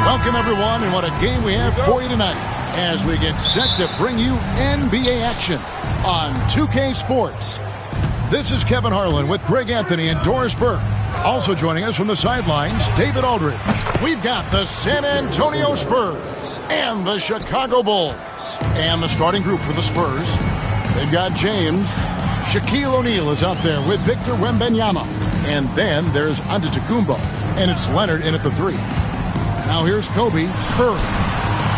Welcome, everyone, and what a game we have for you tonight as we get set to bring you NBA action on 2K Sports. This is Kevin Harlan with Greg Anthony and Doris Burke. Also joining us from the sidelines, David Aldridge. We've got the San Antonio Spurs and the Chicago Bulls. And the starting group for the Spurs, they've got James. Shaquille O'Neal is out there with Victor Wembanyama. And then there's Antetokounmpo. And it's Leonard in at the 3. Now here's Kobe, Curry,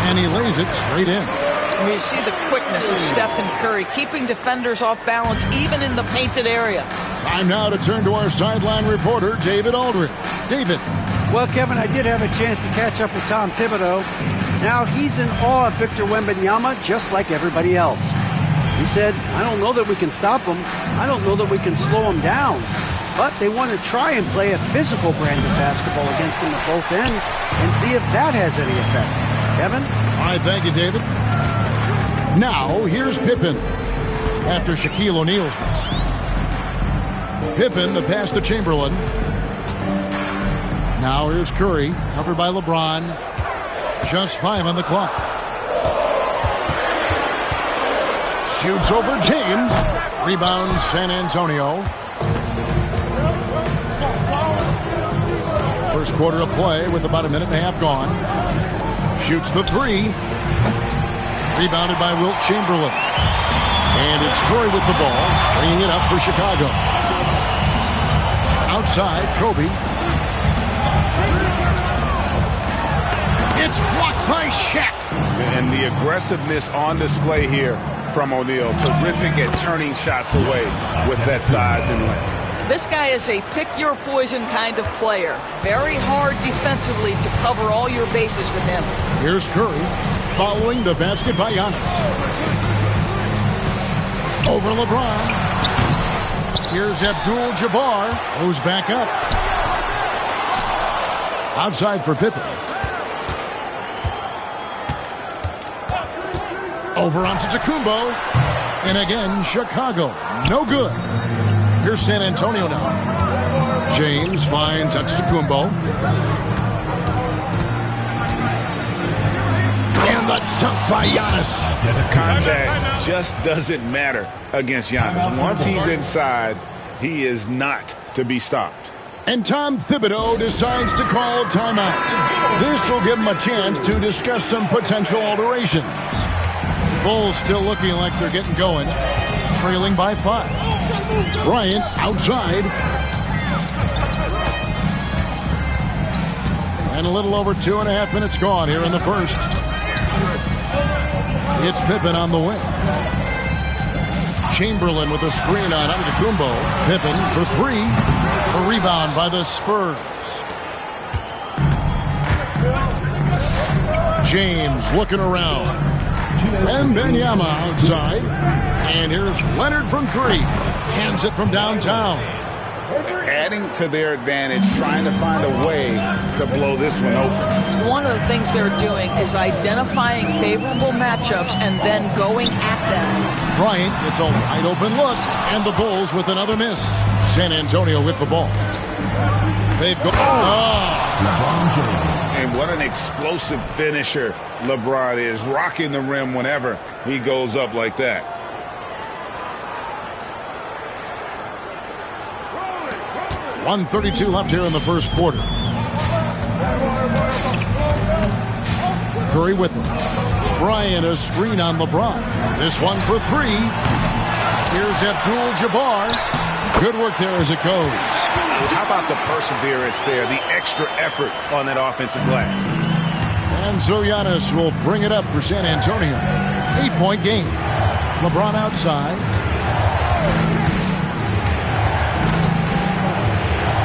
and he lays it straight in. You see the quickness of Stephen Curry, keeping defenders off balance even in the painted area. Time now to turn to our sideline reporter, David Aldridge. David. Well, Kevin, I did have a chance to catch up with Tom Thibodeau. Now he's in awe of Victor Wembanyama, just like everybody else. He said, I don't know that we can stop him. I don't know that we can slow him down. But they want to try and play a physical brand of basketball against him at both ends and see if that has any effect. Kevin? All right, thank you, David. Now, here's Pippen after Shaquille O'Neal's miss. Pippen, the pass to Chamberlain. Now here's Curry, covered by LeBron. Just 5 on the clock. Shoots over James. Rebound San Antonio. First quarter of play with about a minute and a half gone. Shoots the 3. Rebounded by Wilt Chamberlain. And it's Curry with the ball, bringing it up for Chicago. Outside, Kobe. It's blocked by Shaq. And the aggressiveness on display here from O'Neal. Terrific at turning shots away with that size and length. This guy is a pick-your-poison kind of player. Very hard defensively to cover all your bases with him. Here's Curry, following the basket by Giannis. Over LeBron. Here's Abdul-Jabbar, who's back up. Outside for Pippen. Over onto Antetokounmpo. And again, Chicago. No good. Here's San Antonio now. James finds Antetokounmpo. And the dunk by Giannis. The contact just doesn't matter against Giannis. Once he's inside, he is not to be stopped. And Tom Thibodeau decides to call timeout. This will give him a chance to discuss some potential alterations. Bulls still looking like they're getting going, trailing by 5. Bryant outside. And a little over 2.5 minutes gone here in the first. It's Pippen on the wing. Chamberlain with a screen on Antetokounmpo. Pippen for 3. A rebound by the Spurs. James looking around. Wembanyama outside. And here's Leonard from 3. Hands it from downtown. adding to their advantage, trying to find a way to blow this one open. One of the things they're doing is identifying favorable matchups and then going at them. Bryant gets a wide open look, and the Bulls with another miss. San Antonio with the ball. They've got. LeBron James. And what an explosive finisher LeBron is, rocking the rim whenever he goes up like that. .132 left here in the first quarter. Curry with him. Bryant, a screen on LeBron. This one for three. Here's Abdul-Jabbar. Good work there as it goes. How about the perseverance there, the extra effort on that offensive glass? And so Giannis will bring it up for San Antonio. 8-point game. LeBron outside.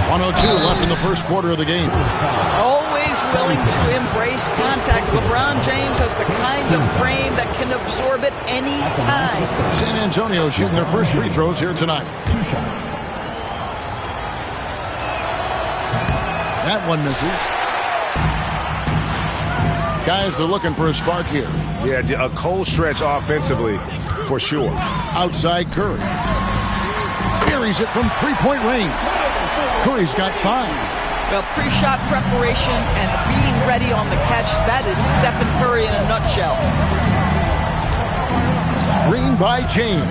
1:02 left in the first quarter of the game. Always willing to embrace contact. LeBron James has the kind of frame that can absorb it any time. San Antonio shooting their first free throws here tonight. 2 shots. That one misses. Guys are looking for a spark here. Yeah, a cold stretch offensively, for sure. Outside Curry. Carries it from three-point range. Curry's got 5. Well, pre-shot preparation and being ready on the catch, that is Stephen Curry in a nutshell. Screen by James.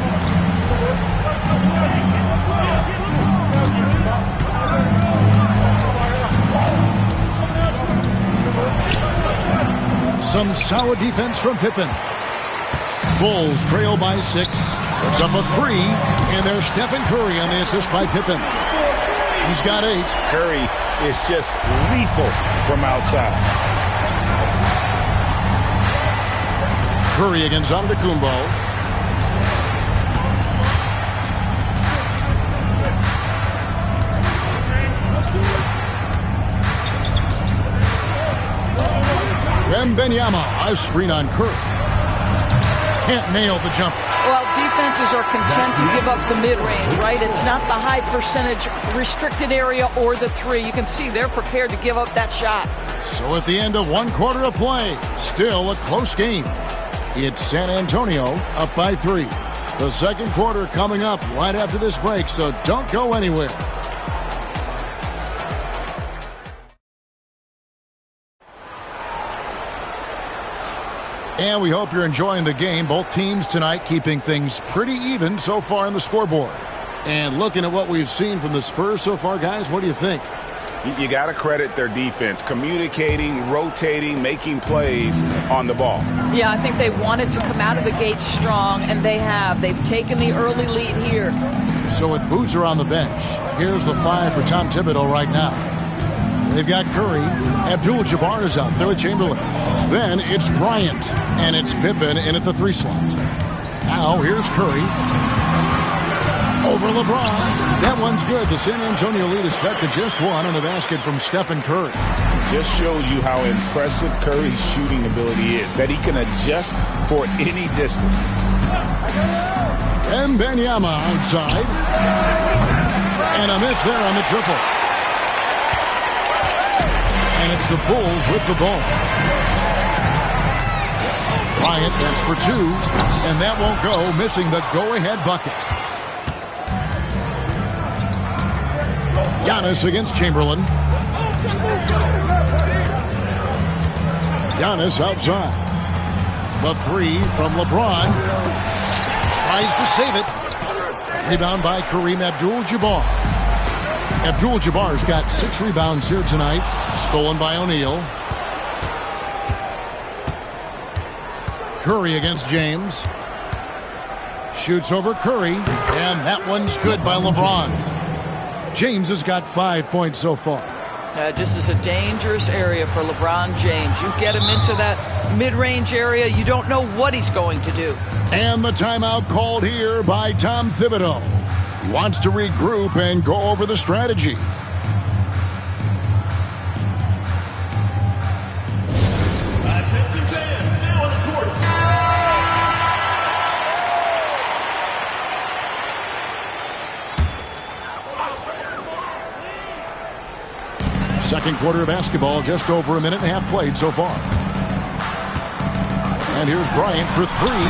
Some solid defense from Pippen. Bulls trail by 6. It's up a 3, and there's Stephen Curry on the assist by Pippen. He's got 8. Curry is just lethal from outside. Curry against Antetokounmpo. Wembanyama, a screen on Curry. Can't nail the jumper. Well, defenses are content to give up the mid-range, right? It's not the high percentage restricted area or the 3. You can see they're prepared to give up that shot. So at the end of 1 quarter of play, still a close game. It's San Antonio up by 3. The second quarter coming up right after this break, so don't go anywhere. And we hope you're enjoying the game. Both teams tonight keeping things pretty even so far on the scoreboard. And looking at what we've seen from the Spurs so far, guys, what do you think? You got to credit their defense, communicating, rotating, making plays on the ball. Yeah, I think they wanted to come out of the gate strong, and they have. They've taken the early lead here. So with Boozer on the bench, here's the 5 for Tom Thibodeau right now. They've got Curry. Abdul-Jabbar is out there with Chamberlain. Then it's Bryant, and it's Pippen in at the 3 slot. Now here's Curry. Over LeBron. That one's good. The San Antonio lead is cut to just 1 on the basket from Stephen Curry. Just shows you how impressive Curry's shooting ability is, that he can adjust for any distance. Wembanyama outside. And a miss there on the triple. And it's the Bulls with the ball. Bryant, that's for 2. And that won't go, missing the go-ahead bucket. Giannis against Chamberlain. Giannis outside. The 3 from LeBron. Tries to save it. Rebound by Kareem Abdul-Jabbar. Abdul-Jabbar's got 6 rebounds here tonight. Stolen by O'Neal. Curry against James. Shoots over Curry. And that one's good by LeBron. James has got 5 points so far. This is a dangerous area for LeBron James. You get him into that mid-range area, you don't know what he's going to do. And the timeout called here by Tom Thibodeau. He wants to regroup and go over the strategy. Second quarter of basketball, just over a minute and a half played so far. And here's Bryant for three.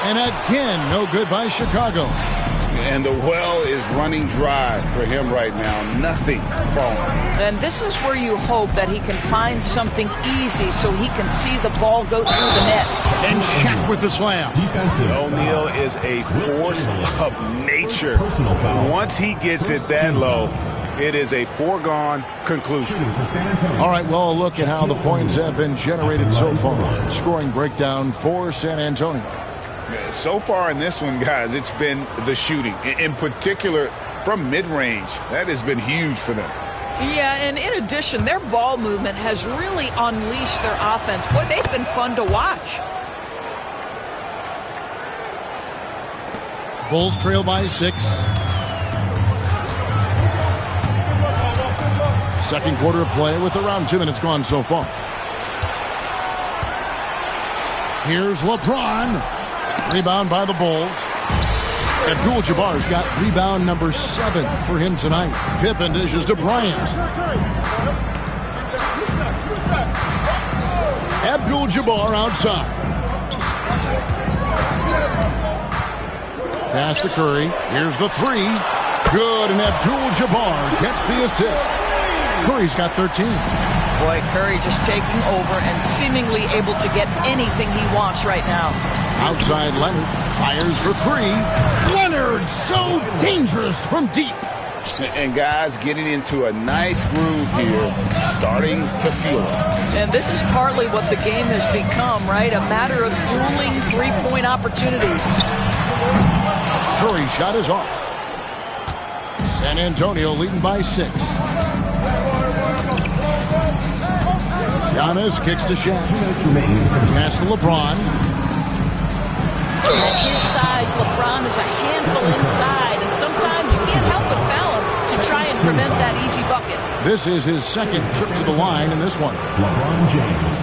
And again, no good by Chicago. And the well is running dry for him right now. Nothing falling. And this is where you hope that he can find something easy so he can see the ball go through the net. And Shaq with the slam. O'Neal is a force of nature. Once he gets it that low, it is a foregone conclusion. All right, well, look at how the points have been generated so far. Scoring breakdown for San Antonio. So far in this one, guys, it's been the shooting. In particular, from mid-range. That has been huge for them. Yeah, and in addition, their ball movement has really unleashed their offense. Boy, they've been fun to watch. Bulls trail by 6. Second quarter of play with around 2 minutes gone so far. Here's LeBron. Rebound by the Bulls. Abdul-Jabbar's got rebound number 7 for him tonight. Pippen dishes to Bryant. Abdul-Jabbar outside. Pass to Curry. Here's the three. Good, and Abdul-Jabbar gets the assist. Curry's got 13. Boy, Curry just taking over and seemingly able to get anything he wants right now. Outside Leonard. Fires for three. Leonard, so dangerous from deep. And guys getting into a nice groove here, starting to feel it. And this is partly what the game has become, right? A matter of dueling three-point opportunities. Curry's shot is off. San Antonio leading by 6. Giannis kicks to Shaq. Pass to LeBron. At his size, LeBron is a handful inside, and sometimes you can't help but foul him to try and prevent that easy bucket. This is his second trip to the line in this one. LeBron James,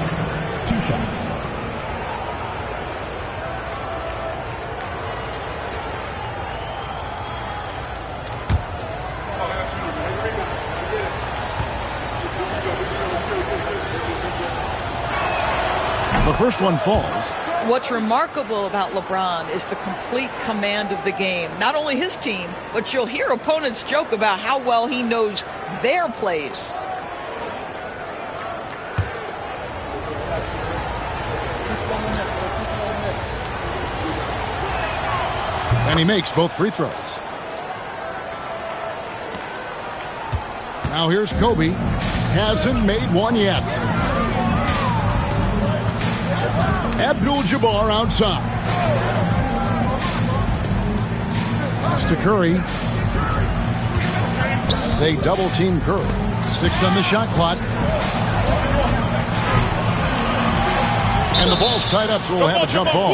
2 shots. The first one falls. What's remarkable about LeBron is the complete command of the game. Not only his team, but you'll hear opponents joke about how well he knows their plays. And he makes both free throws. Now here's Kobe. Hasn't made one yet. Abdul-Jabbar outside. Pass to Curry. They double-team Curry. 6 on the shot clock. And the ball's tied up, so we'll have a jump ball.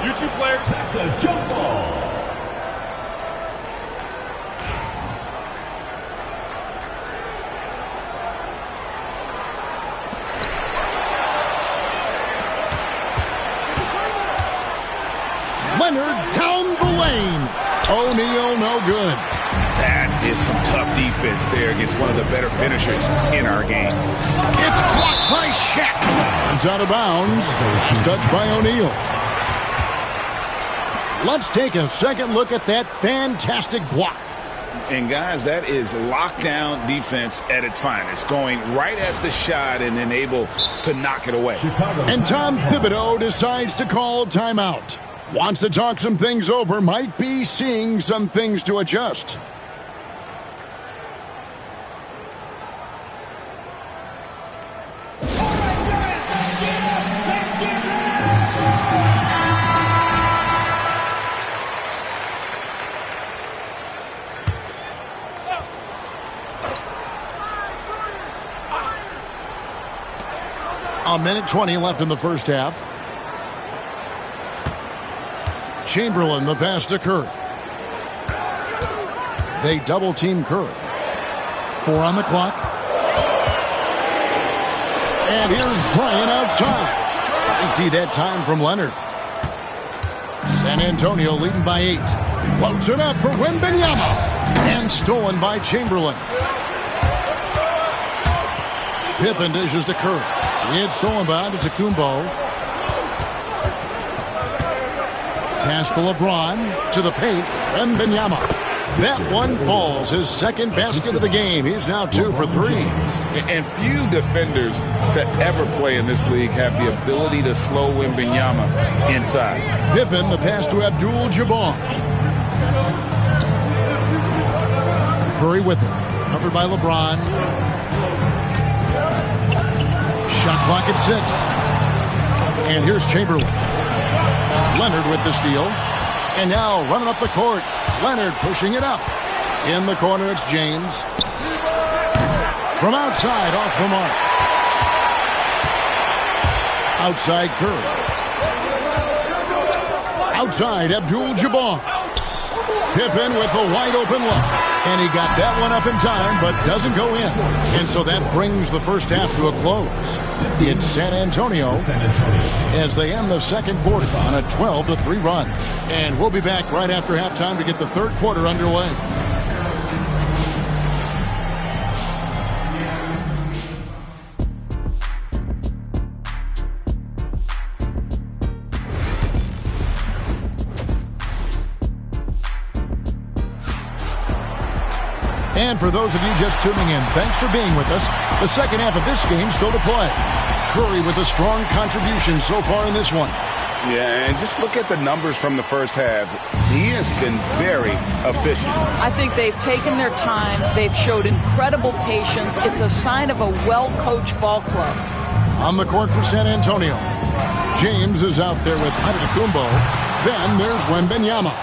You 2 players, that's a jump ball. Leonard down the lane. O'Neal no good. That is some tough defense there against one of the better finishers in our game. It's blocked by Shaq. It's out of bounds. Touched by O'Neal. Let's take a second look at that fantastic block. And guys, that is lockdown defense at its finest. Going right at the shot and then able to knock it away. And Tom Thibodeau decides to call timeout. Wants to talk some things over, might be seeing some things to adjust. A minute 20 left in the first half. Chamberlain, the pass to Curry. They double-team Curry. 4 on the clock. And here's Bryant outside. 80 that time from Leonard. San Antonio leading by 8. Floats it up for Wembanyama. And stolen by Chamberlain. Pippen dishes to Curry. It's Solomon to Kumbo. Pass to LeBron. To the paint. Wembanyama. That one falls. His second basket of the game. He's now 2 for 3. And few defenders to ever play in this league have the ability to slow Wembanyama inside. Pippen, the pass to Abdul-Jabbar. Curry with it. Covered by LeBron. Shot clock at 6. And here's Chamberlain. Leonard with the steal. And now running up the court. Leonard pushing it up. In the corner, it's James. From outside, off the mark. Outside, Curry. Outside, Abdul-Jabbar. Pippen with a wide-open look. And he got that one up in time, but doesn't go in. And so that brings the first half to a close. It's San Antonio as they end the second quarter on a 12-3 run. And we'll be back right after halftime to get the third quarter underway. And for those of you just tuning in, thanks for being with us. The second half of this game still to play. Curry with a strong contribution so far in this one. Yeah, and just look at the numbers from the first half. He has been very efficient. I think they've taken their time. They've showed incredible patience. It's a sign of a well-coached ball club. On the court for San Antonio. James is out there with Antetokounmpo. Then there's Wembanyama.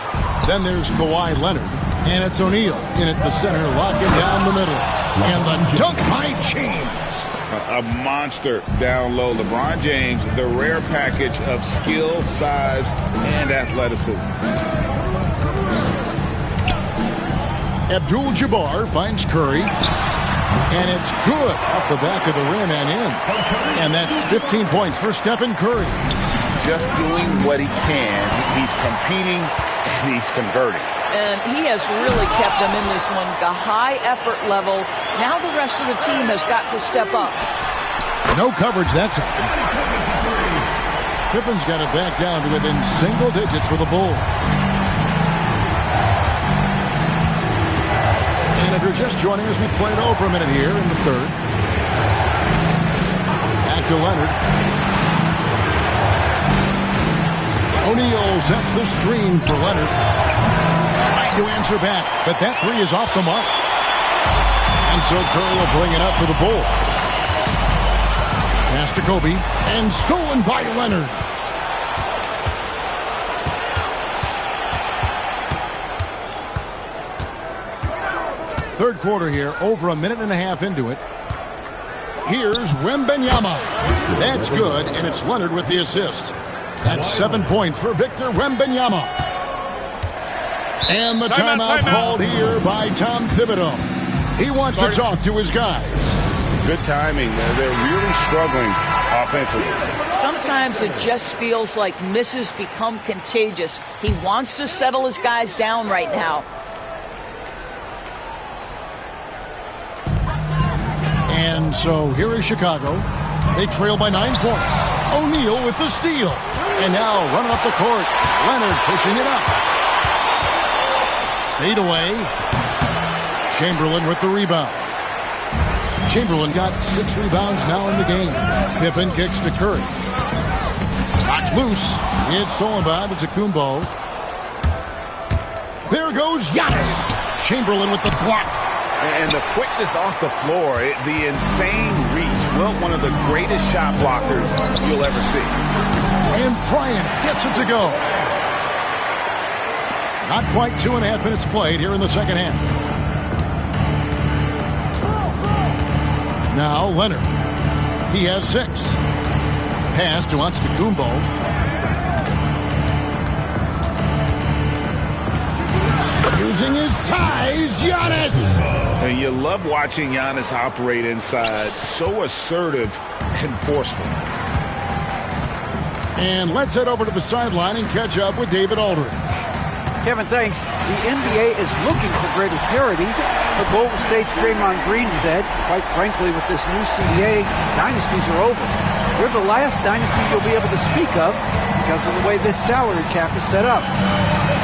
Then there's Kawhi Leonard. And it's O'Neal in at the center, locking down the middle. And the dunk by James. A monster down low. LeBron James, the rare package of skill, size, and athleticism. Abdul-Jabbar finds Curry. And it's good off the back of the rim and in. And that's 15 points for Stephen Curry. Just doing what he can. He's competing and he's converting. And he has really kept them in this one. The high effort level. Now the rest of the team has got to step up. No coverage that time. Pippen's got it back down to within single digits for the Bulls. And if you're just joining us, we played over a minute here in the third. Back to Leonard. O'Neal sets the screen for Leonard. Trying to answer back, but that three is off the mark. And so Curry will bring it up for the Bulls. Pass to Kobe, and stolen by Leonard. Third quarter here, over a minute and a half into it. Here's Wembanyama. That's good, and it's Leonard with the assist. That's 7 points for Victor Wembanyama. And the timeout called here by Tom Thibodeau. He wants to talk to his guys. Good timing. They're really struggling offensively. Sometimes it just feels like misses become contagious. He wants to settle his guys down right now. And so here is Chicago. They trail by 9 points. O'Neal with the steal. And now running up the court. Leonard pushing it up. Fade away. Chamberlain with the rebound. Chamberlain got 6 rebounds now in the game. Pippen kicks to Curry. Knocked loose. It's Solomon to Kumbo. There goes Giannis. Chamberlain with the block. And the quickness off the floor, the insane reach. Well, one of the greatest shot blockers you'll ever see. And Bryant gets it to go. Not quite 2.5 minutes played here in the second half. Now Leonard. He has 6. Pass to Antetokounmpo. Using his size, Giannis. And you love watching Giannis operate inside. So assertive and forceful. And let's head over to the sideline and catch up with David Aldridge. Kevin, thanks. The NBA is looking for greater parity, but Golden State's Draymond Green said Quite frankly, with this new CBA, dynasties are over. You're the last dynasty you'll be able to speak of because of the way this salary cap is set up.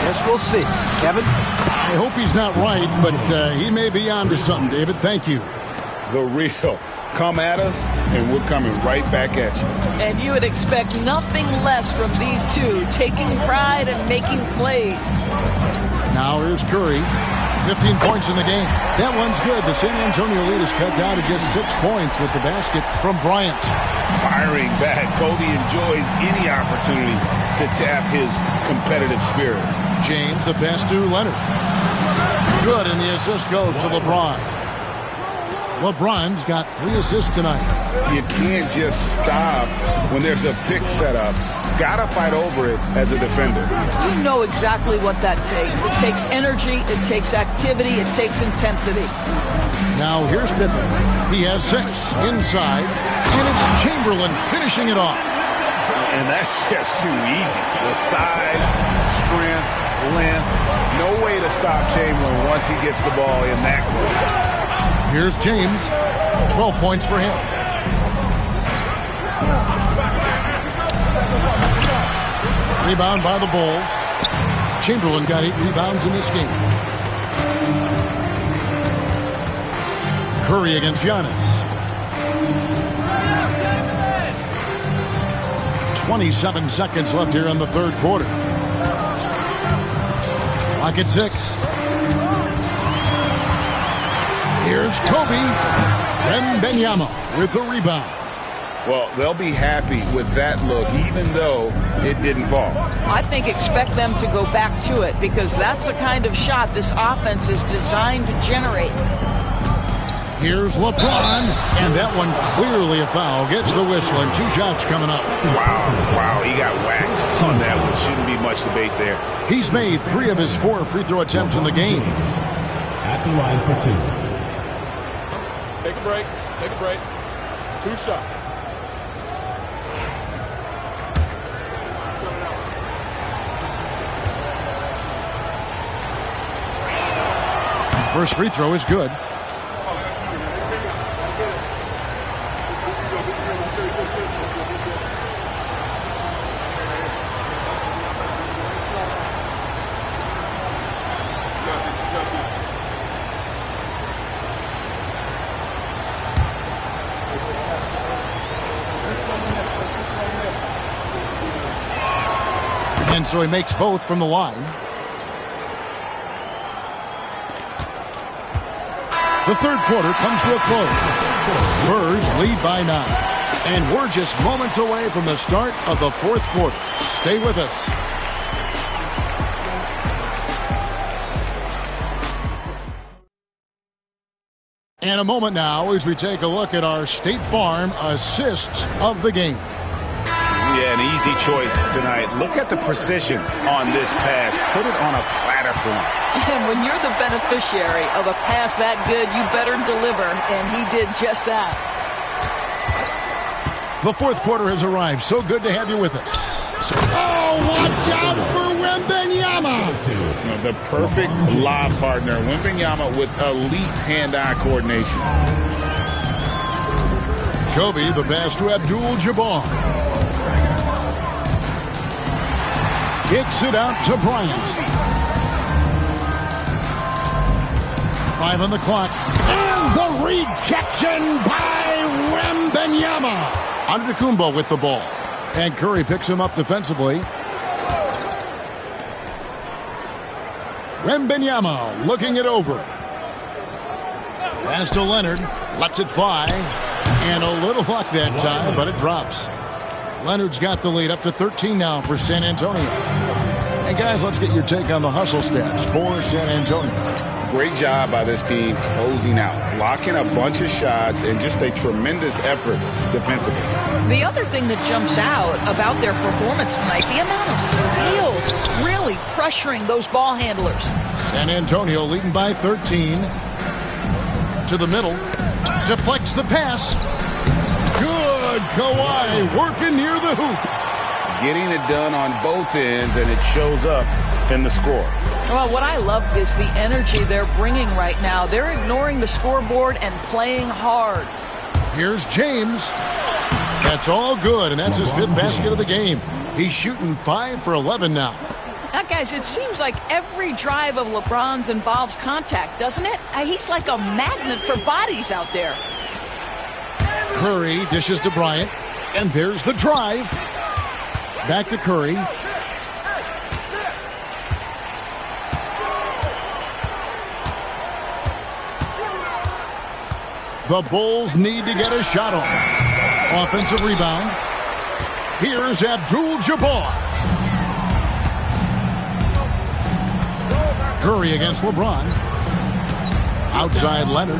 Guess we'll see. Kevin? I hope he's not right, but he may be onto something, David. Thank you. The real. Come at us, and we're coming right back at you. And you would expect nothing less from these two, taking pride and making plays. Now here's Curry. 15 points in the game. That one's good. The San Antonio lead is cut down to just 6 points with the basket from Bryant. Firing back. Kobe enjoys any opportunity to tap his competitive spirit. James, the pass to Leonard. Good, and the assist goes to LeBron. LeBron's got 3 assists tonight. You can't just stop when there's a pick set up. Gotta fight over it as a defender. You know exactly what that takes. It takes energy, it takes activity, it takes intensity. Now here's Pippen. He has 6 inside, and it's Chamberlain finishing it off. And that's just too easy. The size, strength, length, no way to stop Chamberlain once he gets the ball in that close. Here's James. 12 points for him. Rebound by the Bulls. Chamberlain got 8 rebounds in this game. Curry against Giannis. 27 seconds left here in the third quarter. Clock at 6. Here's Kobe. Wembanyama with the rebound. Well, they'll be happy with that look, even though it didn't fall. I think expect them to go back to it because that's the kind of shot this offense is designed to generate. Here's LeBron, and that one clearly a foul. Gets the whistle, and 2 shots coming up. Wow, he got whacked on that one. Shouldn't be much debate there. He's made 3 of his 4 free throw attempts in the game. At the line for 2. Take a break. 2 shots. First free throw is good. And so he makes both from the line. The third quarter comes to a close. Spurs lead by 9. And we're just moments away from the start of the fourth quarter. Stay with us. And a moment now as we take a look at our State Farm assists of the game. Yeah, an easy choice tonight. Look at the precision on this pass. Put it on a platter for him. And when you're the beneficiary of a pass that good, you better deliver, and he did just that. The fourth quarter has arrived. So good to have you with us. Oh, watch out for Wembanyama. The perfect lob partner. Wembanyama with elite hand-eye coordination. Kobe, the pass to Abdul-Jabbar. Kicks it out to Bryant. 5 on the clock. And the rejection by Wembanyama. Antetokounmpo with the ball. And Curry picks him up defensively. Wembanyama looking it over. Pass to Leonard. Lets it fly. And a little luck that time, but it drops. Leonard's got the lead up to 13 now for San Antonio. And guys, let's get your take on the hustle stats for San Antonio. Great job by this team closing out, blocking a bunch of shots, and just a tremendous effort defensively. The other thing that jumps out about their performance tonight, the amount of steals, really pressuring those ball handlers. San Antonio leading by 13. To the middle. Deflects the pass. Good. Kawhi working near the hoop. Getting it done on both ends, and it shows up in the score. Well, what I love is the energy they're bringing right now. They're ignoring the scoreboard and playing hard. Here's James. That's all good, and that's his 5th basket of the game. He's shooting 5 for 11 now. Now, guys, it seems like every drive of LeBron's involves contact, doesn't it? He's like a magnet for bodies out there. Curry dishes to Bryant, and there's the drive. Back to Curry. The Bulls need to get a shot off. Offensive rebound. Here's Abdul-Jabbar. Curry against LeBron. Outside Leonard.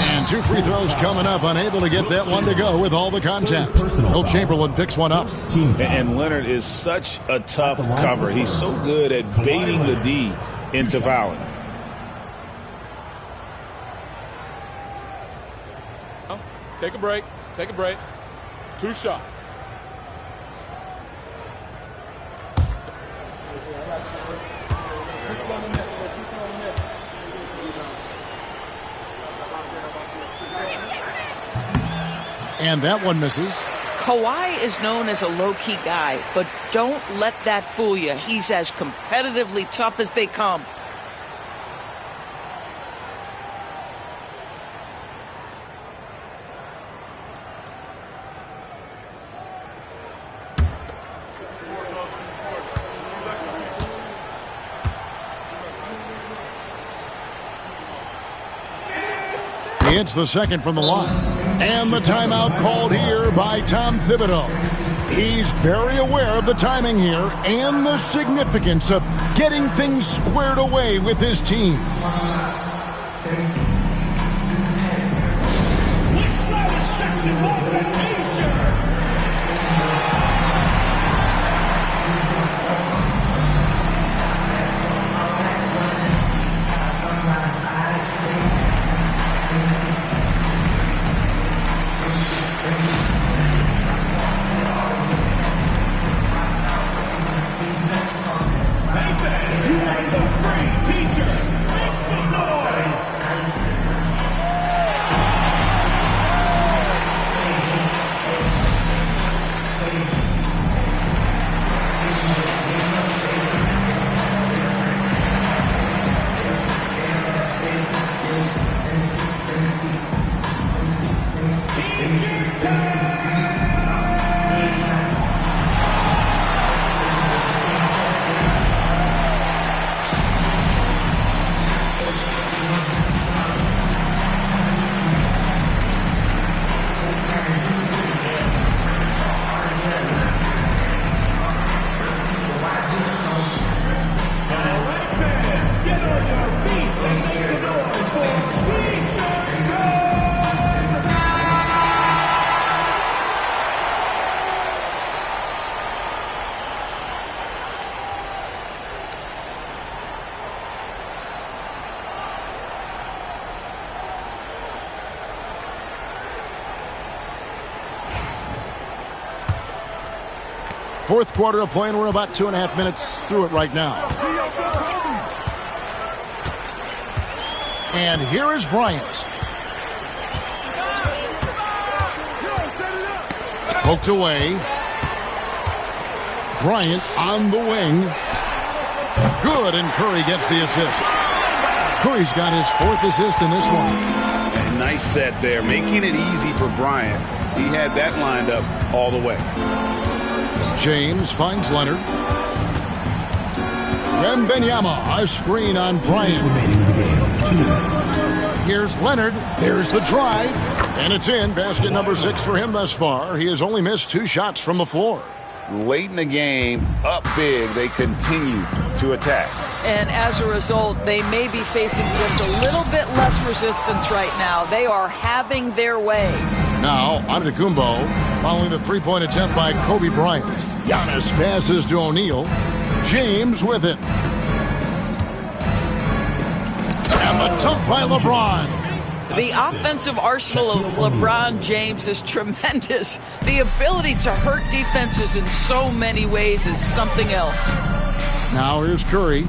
And 2 free throws coming up. Unable to get that one to go with all the contact. Will Chamberlain picks one up. And Leonard is such a tough cover. He's so good at baiting the D into fouling. Take a break. Take a break. 2 shots. And that one misses. Kawhi is known as a low-key guy, but don't let that fool you. He's as competitively tough as they come. It's the second from the line. And the timeout called here by Tom Thibodeau. He's very aware of the timing here and the significance of getting things squared away with his team. Fourth quarter of play, and we're about 2.5 minutes through it right now. And here is Bryant. Poked away. Bryant on the wing. Good, and Curry gets the assist. Curry's got his 4th assist in this one. And nice set there, making it easy for Bryant. He had that lined up all the way. James finds Leonard. Wembanyama, a screen on Bryant. Here's Leonard. There's the drive. And it's in. Basket number 6 for him thus far. He has only missed 2 shots from the floor. Late in the game, up big, they continue to attack. And as a result, they may be facing just a little bit less resistance right now. They are having their way. Now, Antetokounmpo, following the 3-point attempt by Kobe Bryant. Giannis passes to O'Neal. James with it. And the dunk by LeBron. The offensive arsenal of LeBron James is tremendous. The ability to hurt defenses in so many ways is something else. Now here's Curry.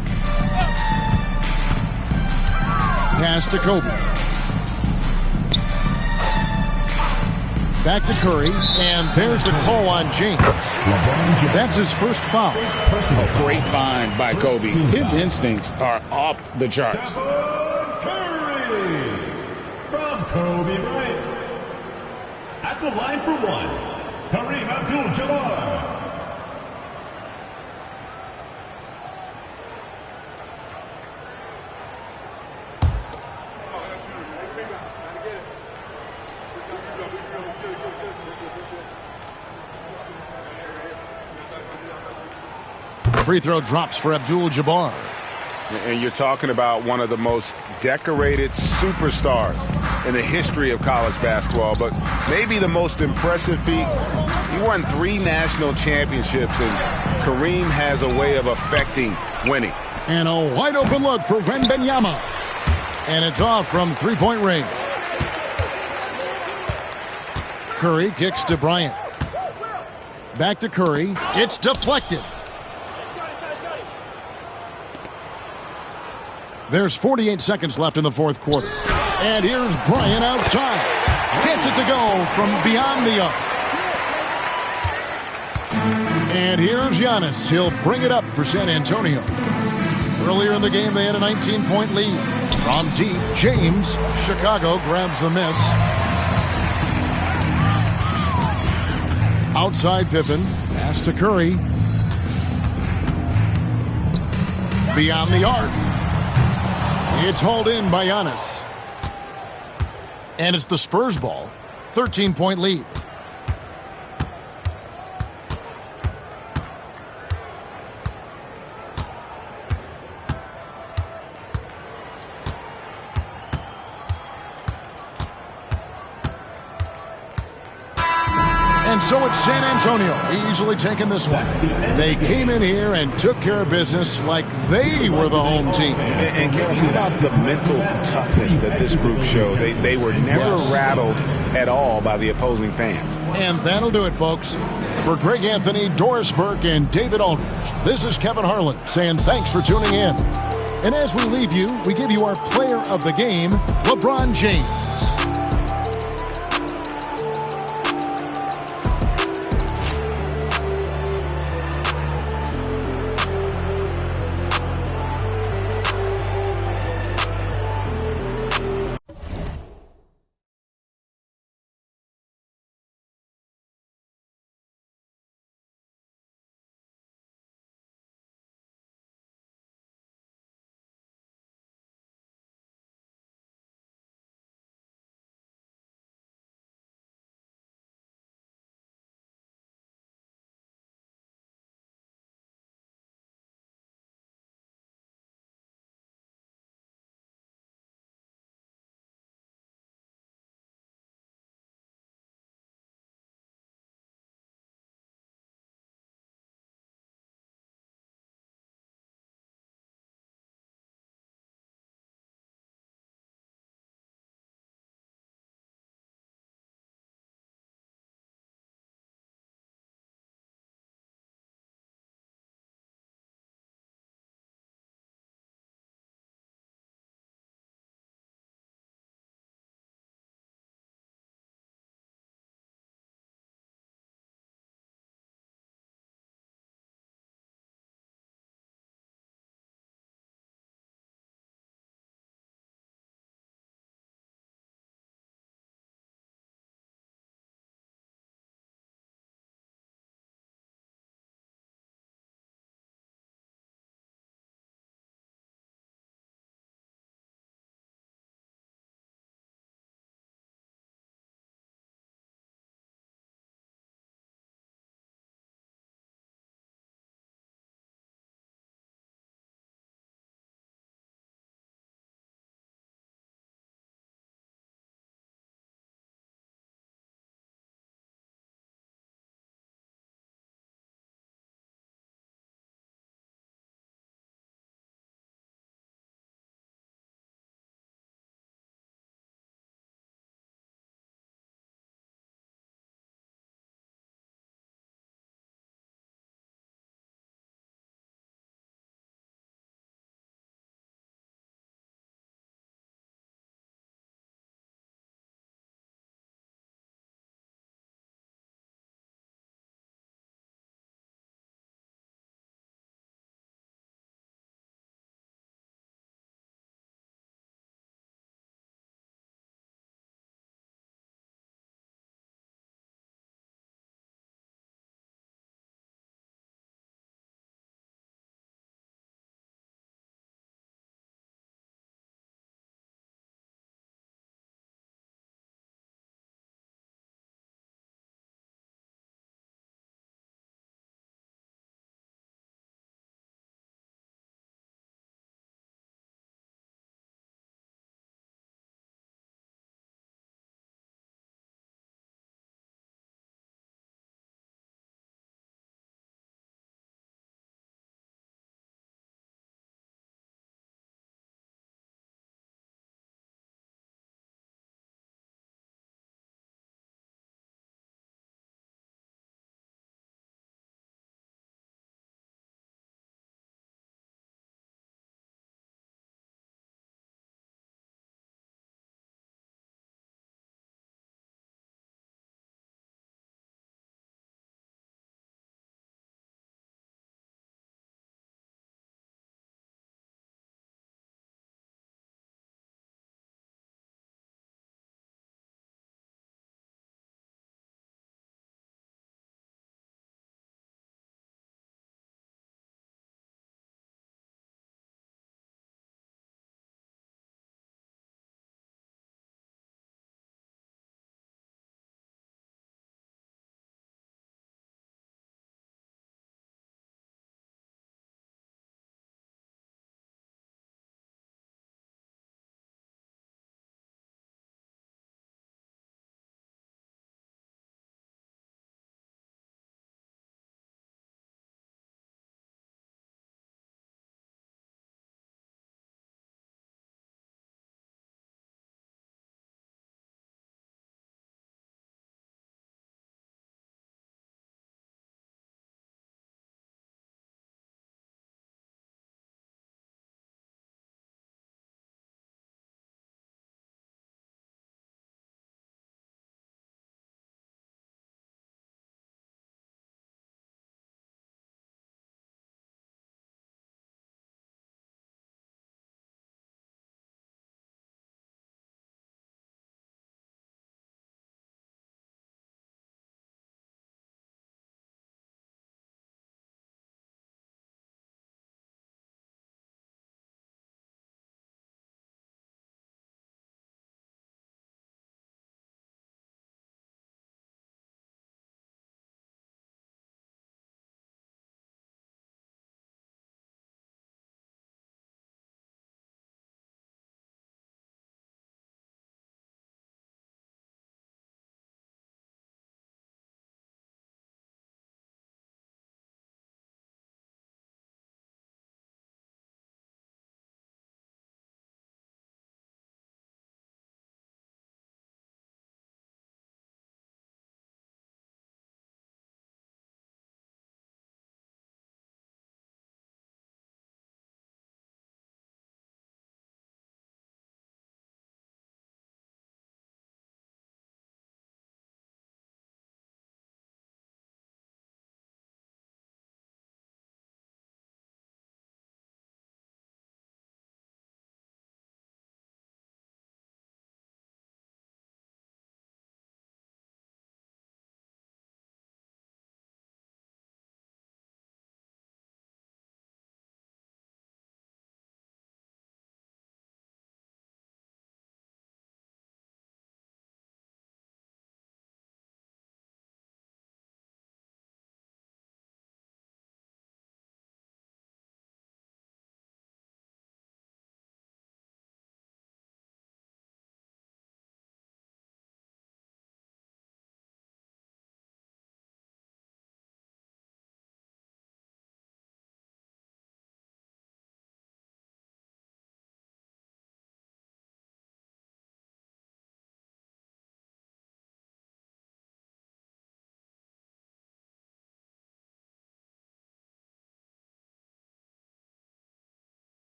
Pass to Kobe. Back to Curry, and there's the call on James. That's his first foul. A great find by Kobe. His instincts are off the charts. Curry from Kobe Bryant. At the line for one, Kareem Abdul-Jabbar. Free throw drops for Abdul-Jabbar. And you're talking about one of the most decorated superstars in the history of college basketball, but maybe the most impressive feat. He won 3 national championships, and Kareem has a way of affecting winning. And a wide open look for Wembanyama. And it's off from three-point range. Curry kicks to Bryant. Back to Curry. It's deflected. There's 48 seconds left in the fourth quarter. And here's Bryant outside. Gets it to go from beyond the arc. And here's Giannis. He'll bring it up for San Antonio. Earlier in the game, they had a 19-point lead. From deep, James. Chicago grabs the miss. Outside Pippen. Pass to Curry. Beyond the arc. It's hauled in by Giannis. And it's the Spurs ball. 13-point lead. And so it's San Antonio easily taking this one. They came in here and took care of business like they were the home team. And how about the mental toughness that this group showed? They were never rattled at all by the opposing fans. And that'll do it, folks. For Greg Anthony, Doris Burke, and David Aldridge, this is Kevin Harlan saying thanks for tuning in. And as we leave you, we give you our player of the game, LeBron James.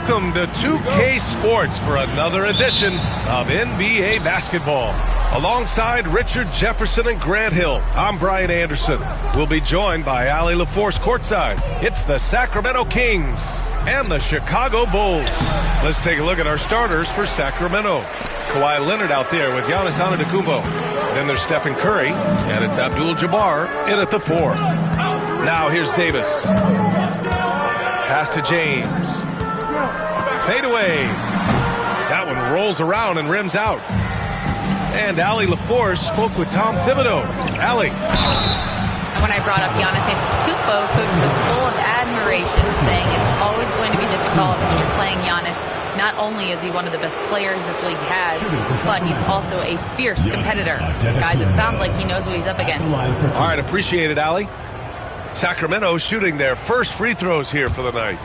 Welcome to 2K Sports for another edition of NBA basketball. Alongside Richard Jefferson and Grant Hill, I'm Brian Anderson. We'll be joined by Allie LaForce courtside. It's the Sacramento Kings and the Chicago Bulls. Let's take a look at our starters for Sacramento. Kawhi Leonard out there with Giannis Antetokounmpo. Then there's Stephen Curry, and it's Abdul-Jabbar in at the 4. Now here's Davis. Pass to James. Fade away. That one rolls around and rims out. And Allie LaForce spoke with Tom Thibodeau. Allie. When I brought up Giannis Antetokounmpo, Coach was full of admiration, saying it's always going to be difficult when you're playing Giannis. Not only is he one of the best players this league has, but he's also a fierce competitor. Guys, it sounds like he knows what he's up against. All right, appreciate it, Allie. Sacramento shooting their first free throws here for the night.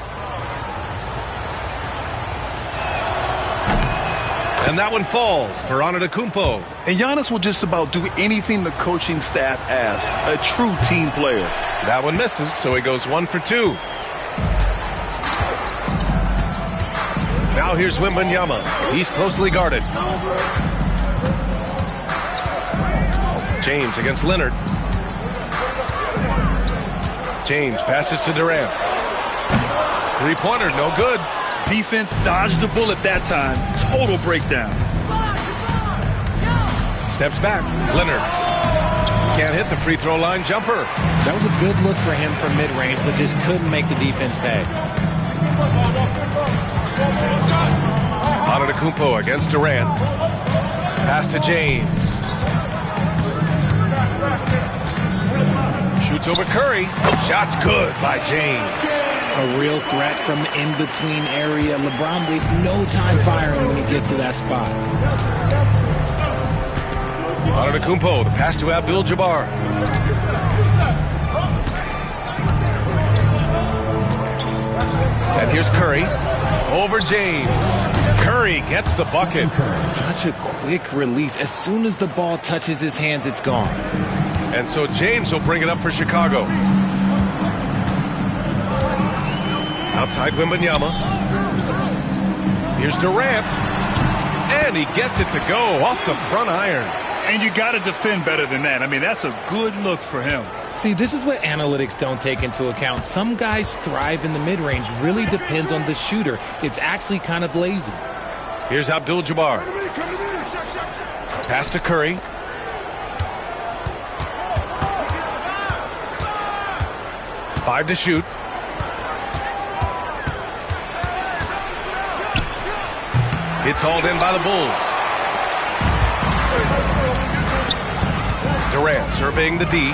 And that one falls for Antetokounmpo. And Giannis will just about do anything the coaching staff asks. A true team player. That one misses, so he goes 1 for 2. Now here's Wembanyama. He's closely guarded. James against Leonard. James passes to Durant. Three-pointer, no good. Defense dodged the bullet that time. Total breakdown. Steps back. Leonard. Can't hit the free throw line jumper. That was a good look for him from mid-range, but just couldn't make the defense pay. Antetokounmpo against Durant. Pass to James. Shoots over Curry. Shot's good by James. A real threat from the in-between area. LeBron wastes no time firing when he gets to that spot. Antetokounmpo, the pass to Abdul-Jabbar. And here's Curry. Over James. Curry gets the bucket. Such a quick release. As soon as the ball touches his hands, it's gone. And so James will bring it up for Chicago. Outside Wembanyama. Here's Durant. And he gets it to go off the front iron. And you got to defend better than that. I mean, that's a good look for him. See, this is what analytics don't take into account. Some guys thrive in the mid-range. Really depends on the shooter. It's actually kind of lazy. Here's Abdul-Jabbar. Pass to Curry. Five to shoot. It's hauled in by the Bulls. Durant surveying the D.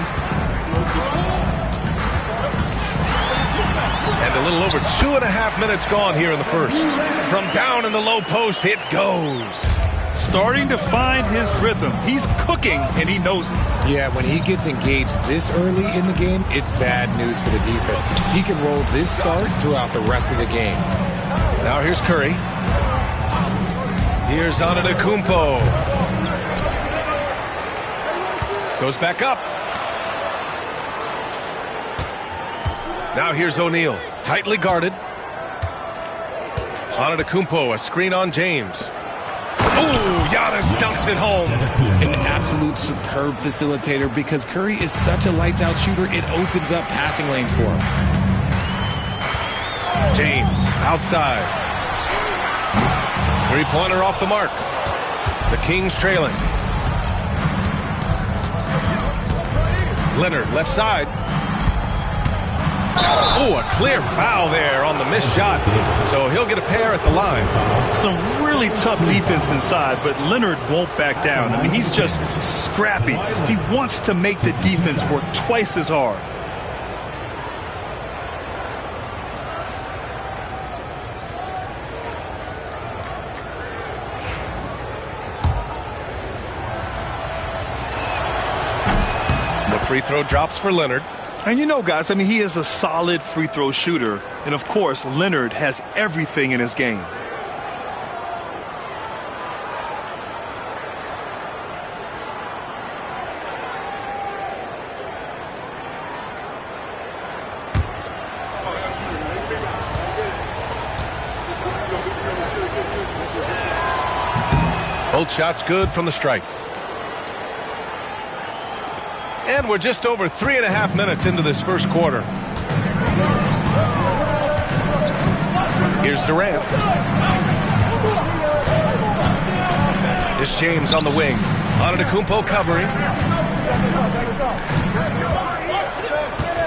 And a little over 2.5 minutes gone here in the first. From down in the low post, it goes. Starting to find his rhythm. He's cooking, and he knows it. Yeah, when he gets engaged this early in the game, it's bad news for the defense. He can roll this start throughout the rest of the game. Now here's Curry. Here's Antetokounmpo. Goes back up. Now here's O'Neal. Tightly guarded. Antetokounmpo, a screen on James. Ooh, Giannis dunks it home. An absolute superb facilitator because Curry is such a lights-out shooter, it opens up passing lanes for him. James, outside. Three-pointer off the mark. The Kings trailing. Leonard, left side. Oh, a clear foul there on the missed shot. So he'll get a pair at the line. Some really tough defense inside, but Leonard won't back down. I mean, he's just scrappy. He wants to make the defense work twice as hard. The free throw drops for Leonard. And you know, guys, I mean, he is a solid free throw shooter. And, of course, Leonard has everything in his game. Both shots good from the strike. And we're just over 3.5 minutes into this first quarter. Here's Durant. Here's James on the wing. Antetokounmpo covering.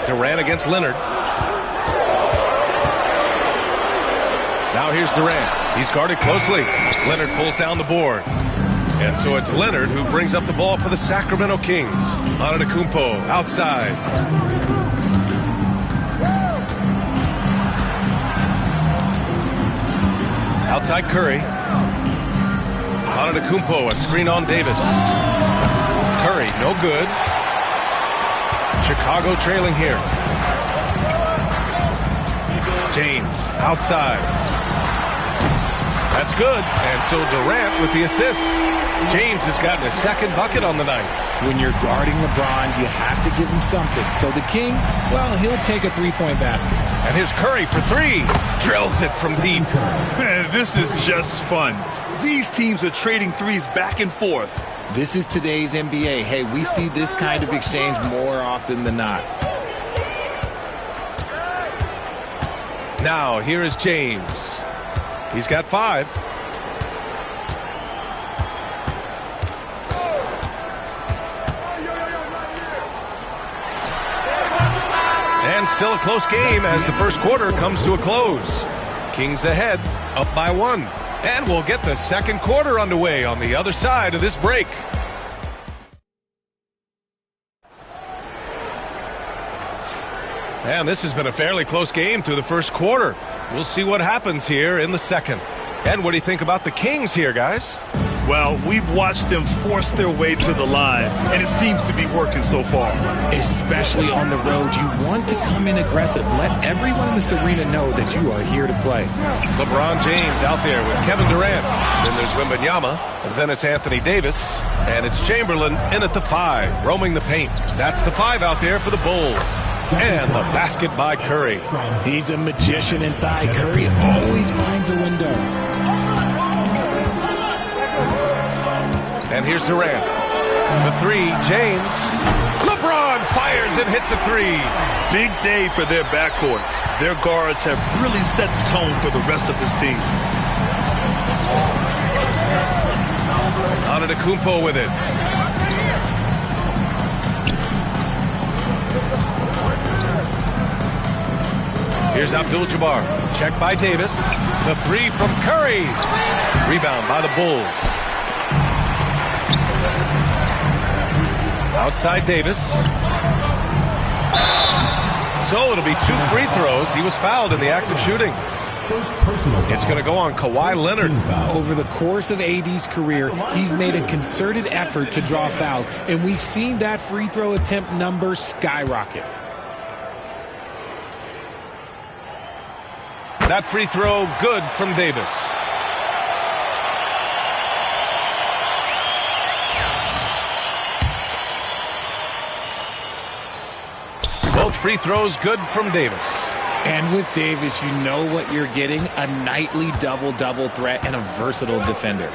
Durant against Leonard. Now here's Durant. He's guarded closely. Leonard pulls down the board. And so it's Leonard who brings up the ball for the Sacramento Kings. Antetokounmpo outside. Outside Curry. Antetokounmpo, a screen on Davis. Curry, no good. Chicago trailing here. James, outside. That's good. And so Durant with the assist. James has gotten his second bucket on the night. When you're guarding LeBron, you have to give him something. So the King, well, he'll take a three-point basket. And here's Curry for three. Drills it from deep. Man, this is just fun. These teams are trading threes back and forth. This is today's NBA. Hey, we see this kind of exchange more often than not. Now, here is James. He's got 5. And still a close game as the first quarter comes to a close. Kings ahead, up by 1. And we'll get the second quarter underway on the other side of this break. And this has been a fairly close game through the first quarter. We'll see what happens here in the second. And what do you think about the Kings here, guys? Well, we've watched them force their way to the line, and it seems to be working so far. Especially on the road, you want to come in aggressive. Let everyone in this arena know that you are here to play. LeBron James out there with Kevin Durant. Then there's Wembanyama. And then it's Anthony Davis. And it's Chamberlain in at the 5, roaming the paint. That's the 5 out there for the Bulls. And the basket by Curry. He's a magician inside. Curry always finds a window. And here's Durant. The three, James. LeBron fires and hits a three. Big day for their backcourt. Their guards have really set the tone for the rest of this team. Antetokounmpo with it. Here's Abdul-Jabbar. Check by Davis. The three from Curry. Rebound by the Bulls. Outside Davis. So it'll be 2 free throws. He was fouled in the act of shooting. It's going to go on Kawhi Leonard. Over the course of AD's career, he's made a concerted effort to draw fouls, and we've seen that free throw attempt number skyrocket. That free throw good from Davis. Both free throws good from Davis. And with Davis, you know what you're getting, a nightly double-double threat and a versatile defender.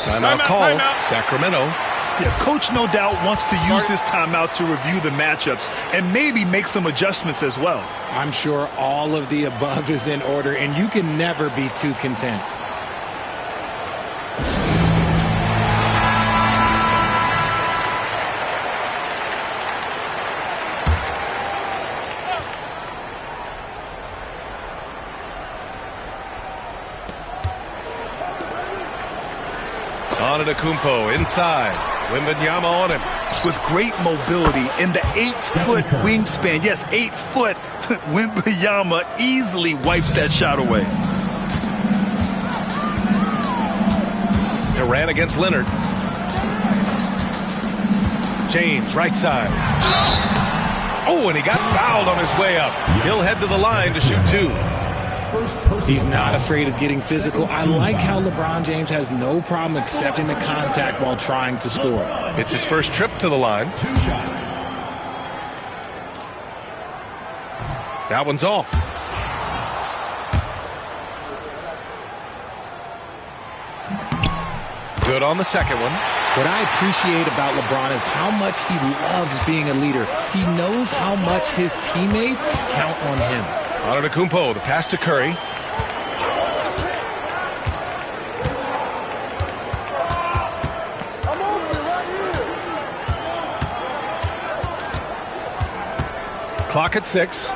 Timeout call, Sacramento. Yeah, coach no doubt wants to use this timeout to review the matchups and maybe make some adjustments as well. I'm sure all of the above is in order, and you can never be too content. Antetokounmpo inside. Wembanyama on him. With great mobility in the 8-foot wingspan. Yes, 8 foot. Wembanyama easily wipes that shot away. Durant against Leonard. James, right side. Oh, and he got fouled on his way up. He'll head to the line to shoot 2. He's not afraid of getting physical. I like how LeBron James has no problem accepting the contact while trying to score. It's his first trip to the line. 2 shots. That one's off. Good on the second one. What I appreciate about LeBron is how much he loves being a leader. He knows how much his teammates count on him. Antetokounmpo, the pass to Curry. Clock at 6.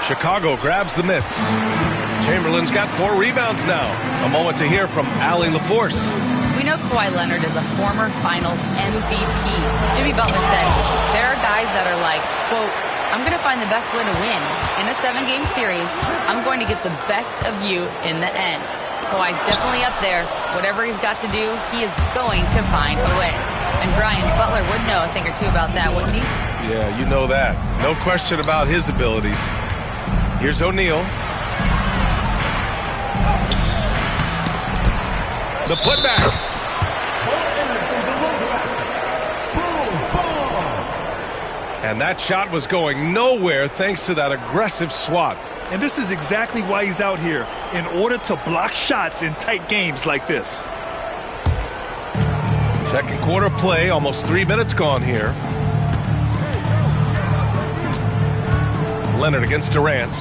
Chicago grabs the miss. Chamberlain's got 4 rebounds now. A moment to hear from Allie LaForce. We know Kawhi Leonard is a former Finals MVP. Jimmy Butler said, there are guys that are like, quote, I'm going to find the best way to win. In a 7-game series, I'm going to get the best of you in the end. Kawhi's definitely up there. Whatever he's got to do, he is going to find a way. And Brian, Butler would know a thing or two about that, wouldn't he? Yeah, you know that. No question about his abilities. Here's O'Neal. The putback. And that shot was going nowhere thanks to that aggressive swat. And this is exactly why he's out here, in order to block shots in tight games like this. Second quarter play, almost 3 minutes gone here. Leonard against Durant.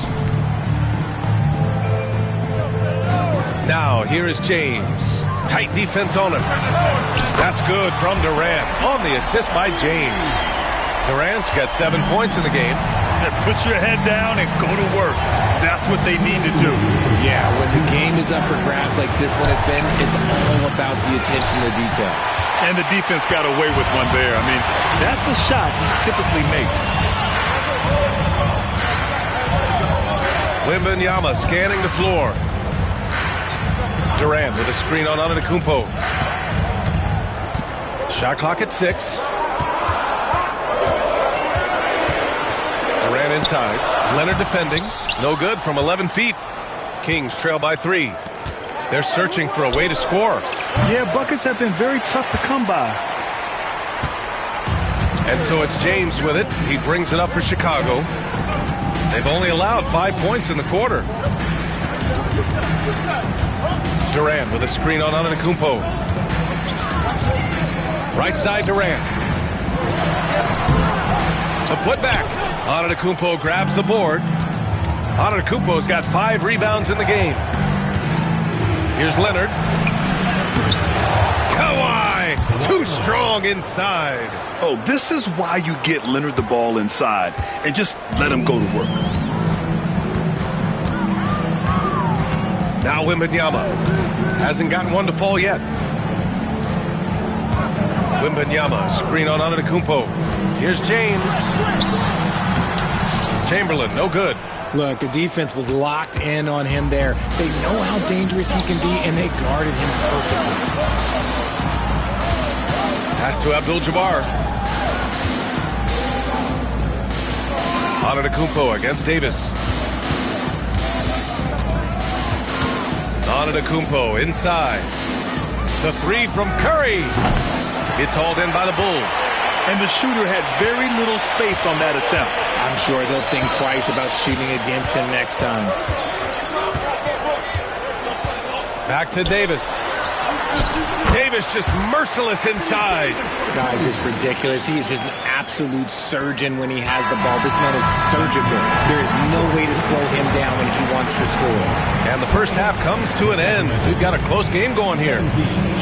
Now, here is James. Tight defense on him. That's good from Durant on the assist by James. Durant's got 7 points in the game. Put your head down and go to work. That's what they need to do. Yeah, when the game is up for grabs like this one has been, it's all about the attention to detail. And the defense got away with one there. I mean, that's a shot he typically makes. Wembanyama scanning the floor. Durant with a screen on Antetokounmpo. Shot clock at 6. Durant inside. Leonard defending. No good from 11 feet. Kings trail by 3. They're searching for a way to score. Yeah, buckets have been very tough to come by. And so it's James with it. He brings it up for Chicago. They've only allowed 5 points in the quarter. Durant with a screen on Antetokounmpo. Right side, Durant. The putback. Antetokounmpo grabs the board. Antetokounmpo's got 5 rebounds in the game. Here's Leonard. Kawhi, too strong inside. Oh, this is why you get Leonard the ball inside and just let him go to work. Now Wembanyama hasn't gotten one to fall yet. Wembanyama, screen on Antetokounmpo. Here's James. Chamberlain, no good. Look, the defense was locked in on him there. They know how dangerous he can be, and they guarded him perfectly. Pass to Abdul-Jabbar. Antetokounmpo against Davis. Antetokounmpo inside. The 3 from Curry. It's hauled in by the Bulls. And the shooter had very little space on that attempt. I'm sure they'll think twice about shooting against him next time. Back to Davis. Davis just merciless inside. Guy's just ridiculous. He is just an absolute surgeon when he has the ball. This man is surgical. There is no way to slow him down when he wants to score. And the first half comes to an end. We've got a close game going here.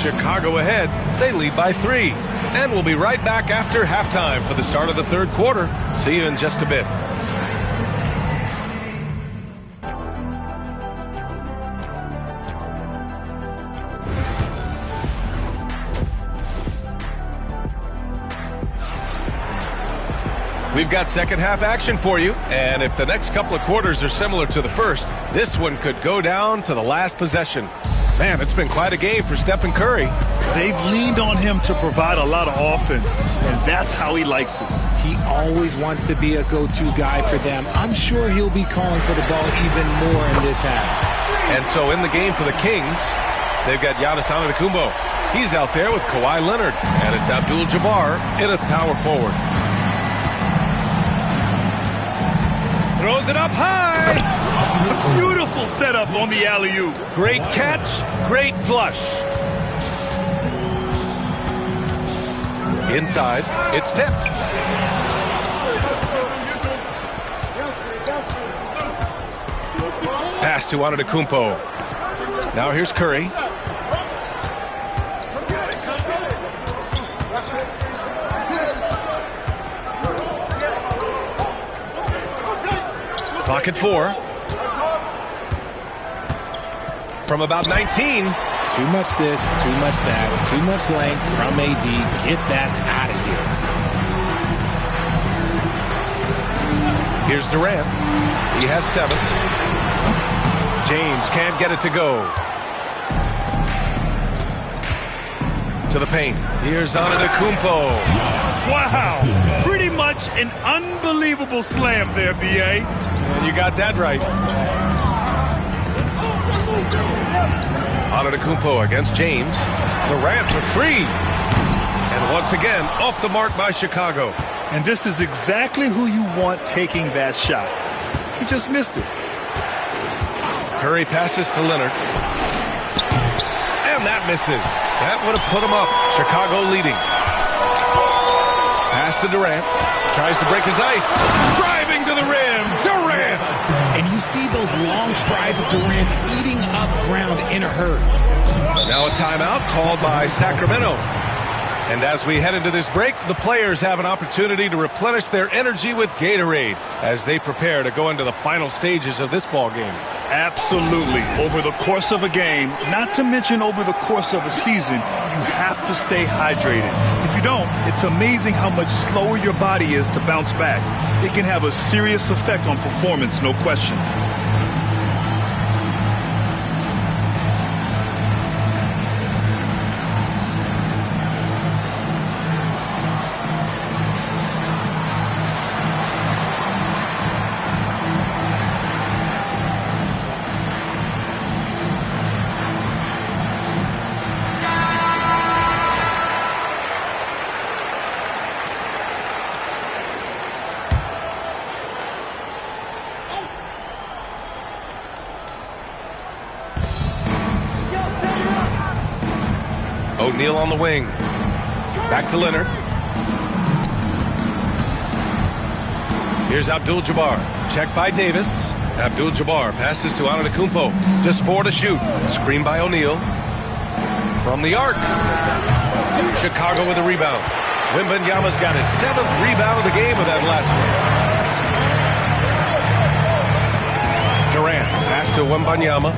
Chicago ahead. They lead by 3. And we'll be right back after halftime for the start of the third quarter. See you in just a bit. We've got second half action for you, and if the next couple of quarters are similar to the first, this one could go down to the last possession. Man, it's been quite a game for Stephen Curry. They've leaned on him to provide a lot of offense, and that's how he likes it. He always wants to be a go-to guy for them. I'm sure he'll be calling for the ball even more in this half. And so in the game for the Kings, they've got Giannis Antetokounmpo. He's out there with Kawhi Leonard, and it's Abdul-Jabbar in a power forward. Throws it up high. Beautiful setup on the alley-oop. Great catch, great flush. Inside, it's tipped. Pass to Antetokounmpo. Now here's Curry. Clock at 4. From about 19. Too much this, too much that, too much length from AD. Get that out of here. Here's Durant. He has 7. James can't get it to go. To the paint. Here's Antetokounmpo. Wow. Pretty much an unbelievable slam there, B.A. And you got that right. Antetokounmpo against James. Durant for 3. And once again, off the mark by Chicago. And this is exactly who you want taking that shot. He just missed it. Curry passes to Leonard. And that misses. That would have put him up. Chicago leading. Pass to Durant. Tries to break his ice. Driving to the rim. Durant. And you see those long strides of Durant eating up ground in a hurry. Now a timeout called by Sacramento. And as we head into this break, the players have an opportunity to replenish their energy with Gatorade as they prepare to go into the final stages of this ball game. Absolutely. Over the course of a game, not to mention over the course of a season, you have to stay hydrated. If you don't, it's amazing how much slower your body is to bounce back. It can have a serious effect on performance, no question. O'Neal on the wing. Back to Leonard. Here's Abdul-Jabbar. Check by Davis. Abdul-Jabbar passes to Antetokounmpo. Just 4 to shoot. Screen by O'Neal. From the arc. Chicago with a rebound. Wembanyama's got his 7th rebound of the game with that last one. Durant pass to Wembanyama.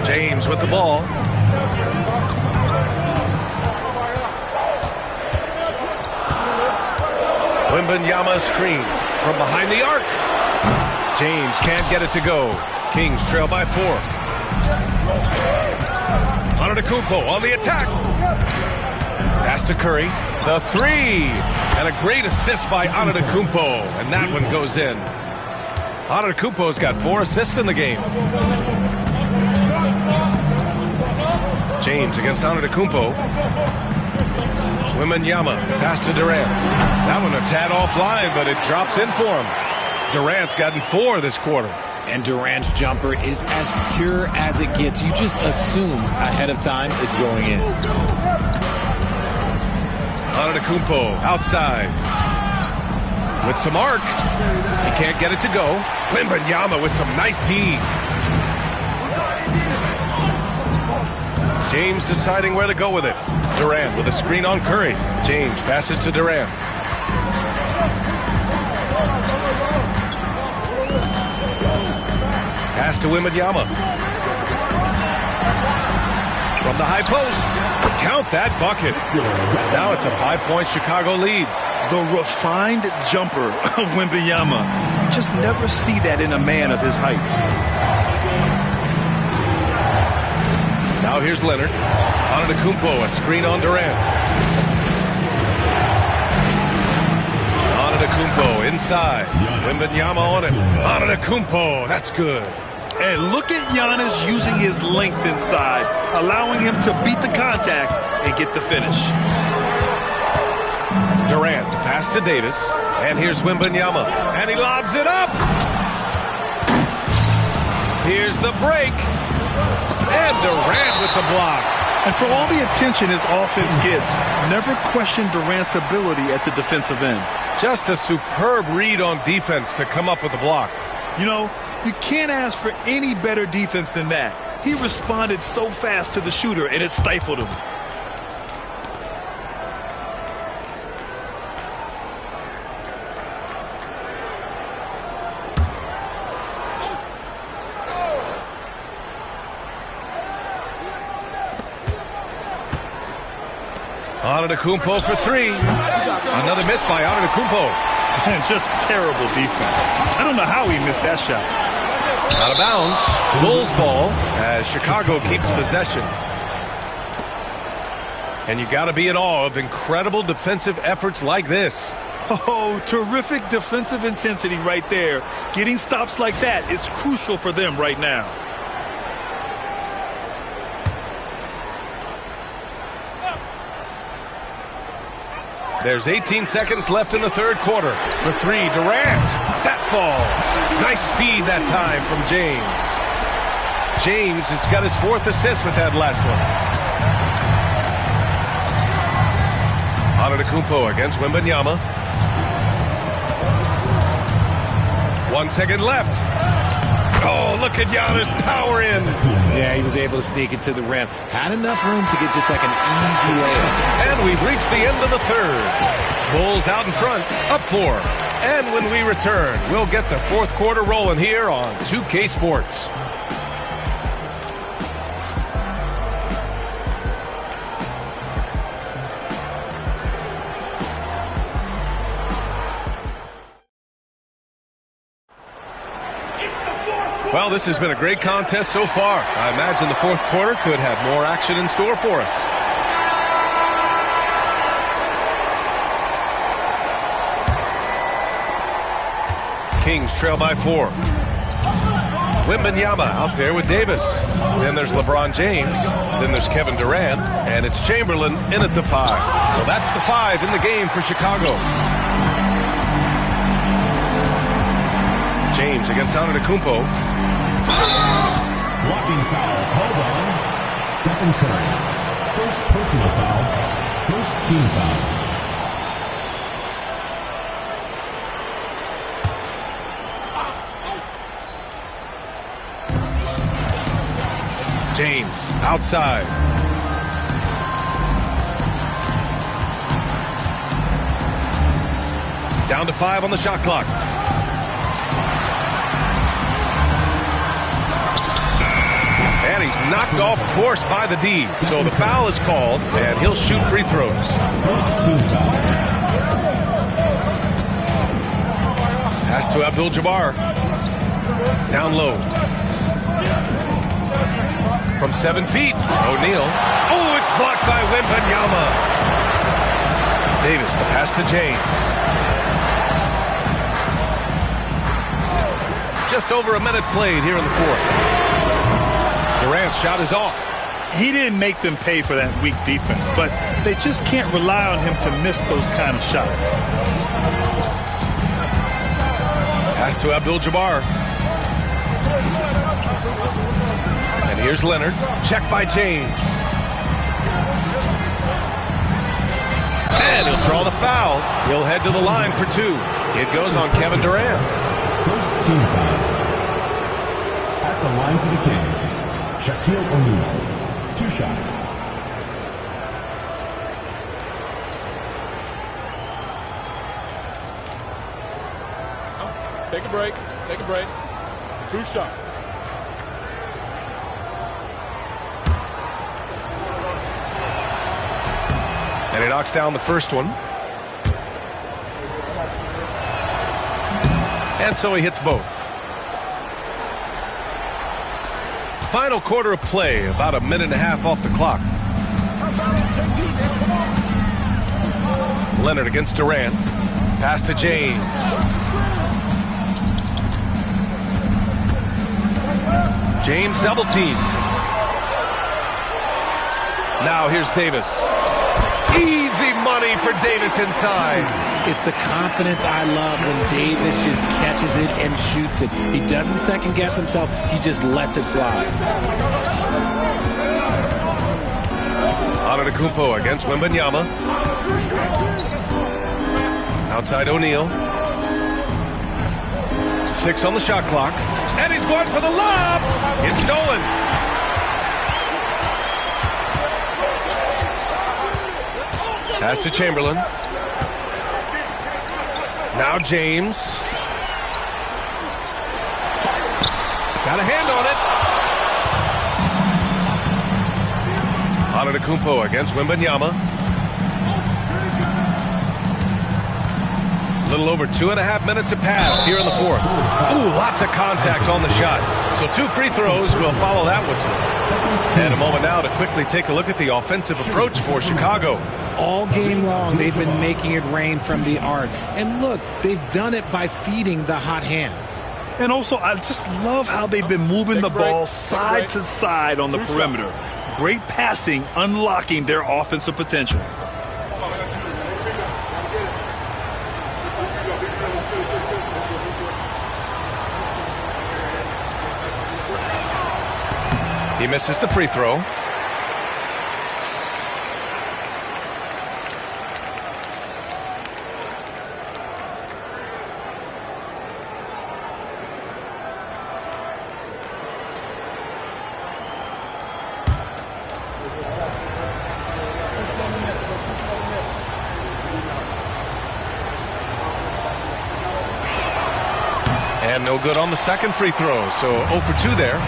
James with the ball. Wembanyama screen from behind the arc. James can't get it to go. Kings trail by 4. Antetokounmpo on the attack. Pass to Curry. The 3. And a great assist by Antetokounmpo. And that one goes in. Antetokounmpo's got 4 assists in the game. James against Antetokounmpo. Wembanyama, pass to Durant. That one a tad offline, but it drops in for him. Durant's gotten 4 this quarter. And Durant's jumper is as pure as it gets. You just assume ahead of time it's going in. Antetokounmpo outside. With some arc. He can't get it to go. Wembanyama with some nice D. James deciding where to go with it. Durant with a screen on Curry. James passes to Durant. Pass to Wembanyama. From the high post. Count that bucket. Now it's a 5-point Chicago lead. The refined jumper of Wembanyama. You just never see that in a man of his height. Now here's Leonard. Antetokounmpo, a screen on Durant. Antetokounmpo inside. Wembanyama on it. Antetokounmpo, that's good. And look at Giannis using his length inside, allowing him to beat the contact and get the finish. Durant, pass to Davis. And here's Wembanyama. And he lobs it up. Here's the break. And Durant with the block. And for all the attention his offense gets, never question Durant's ability at the defensive end. Just a superb read on defense to come up with the block. You know, you can't ask for any better defense than that. He responded so fast to the shooter, and it stifled him. Antetokounmpo for 3. Another miss by Antetokounmpo. Just terrible defense. I don't know how he missed that shot. Out of bounds. Bulls ball as Chicago keeps possession. And you got to be in awe of incredible defensive efforts like this. Oh, terrific defensive intensity right there. Getting stops like that is crucial for them right now. There's 18 seconds left in the third quarter. For 3, Durant. That falls. Nice feed that time from James. James has got his 4th assist with that last one. Antetokounmpo against Wembanyama. 1 second left. Oh, look at Giannis power in. Yeah, he was able to sneak it to the rim. Had enough room to get just like an easy layup. And we've reached the end of the third. Bulls out in front, up 4. And when we return, we'll get the fourth quarter rolling here on 2K Sports. Well, this has been a great contest so far. I imagine the fourth quarter could have more action in store for us. Kings trail by 4. Wembanyama out there with Davis. Then there's LeBron James. Then there's Kevin Durant. And it's Chamberlain in at the 5. So that's the 5 in the game for Chicago. James against Antetokounmpo. Blocking foul. Hold on. Step Stephen Curry. First personal foul. First team foul. James outside. Down to 5 on the shot clock. And he's knocked off course by the D. So the foul is called, and he'll shoot free throws. Pass to Abdul-Jabbar. Down low. From 7 feet, O'Neal. Oh, it's blocked by Wembanyama. Davis, the pass to James. Just over a minute played here in the fourth. Durant's shot is off. He didn't make them pay for that weak defense, but they just can't rely on him to miss those kind of shots. Pass to Abdul-Jabbar. And here's Leonard. Check by James. And he'll draw the foul. He'll head to the line for 2. It goes on Kevin Durant. First team foul. At the line for the Kings, Shaquille O'Neal. 2 shots. Take a break. Take a break. 2 shots. And he knocks down the first one. And so he hits both. Final quarter of play, about a minute and a half off the clock. Leonard against Durant. Pass to James. James double teamed. Now here's Davis. Easy money for Davis inside. It's the confidence I love when Davis just catches it and shoots it. He doesn't second guess himself. He just lets it fly. Antetokounmpo against Wembanyama. Outside O'Neal. 6 on the shot clock. And he's going for the lob. It's stolen. Pass to Chamberlain. Now James. Got a hand on it. Antetokounmpo against Wembanyama. A little over 2.5 minutes have passed here in the fourth. Ooh, lots of contact on the shot. So 2 free throws will follow that whistle. And a moment now to quickly take a look at the offensive approach for Chicago. All game long, they've been making it rain from the arc. And look, they've done it by feeding the hot hands. And also, I just love how they've been moving the ball side to side on the perimeter. Great passing, unlocking their offensive potential. He misses the free throw. And no good on the second free throw, so 0 for 2 there.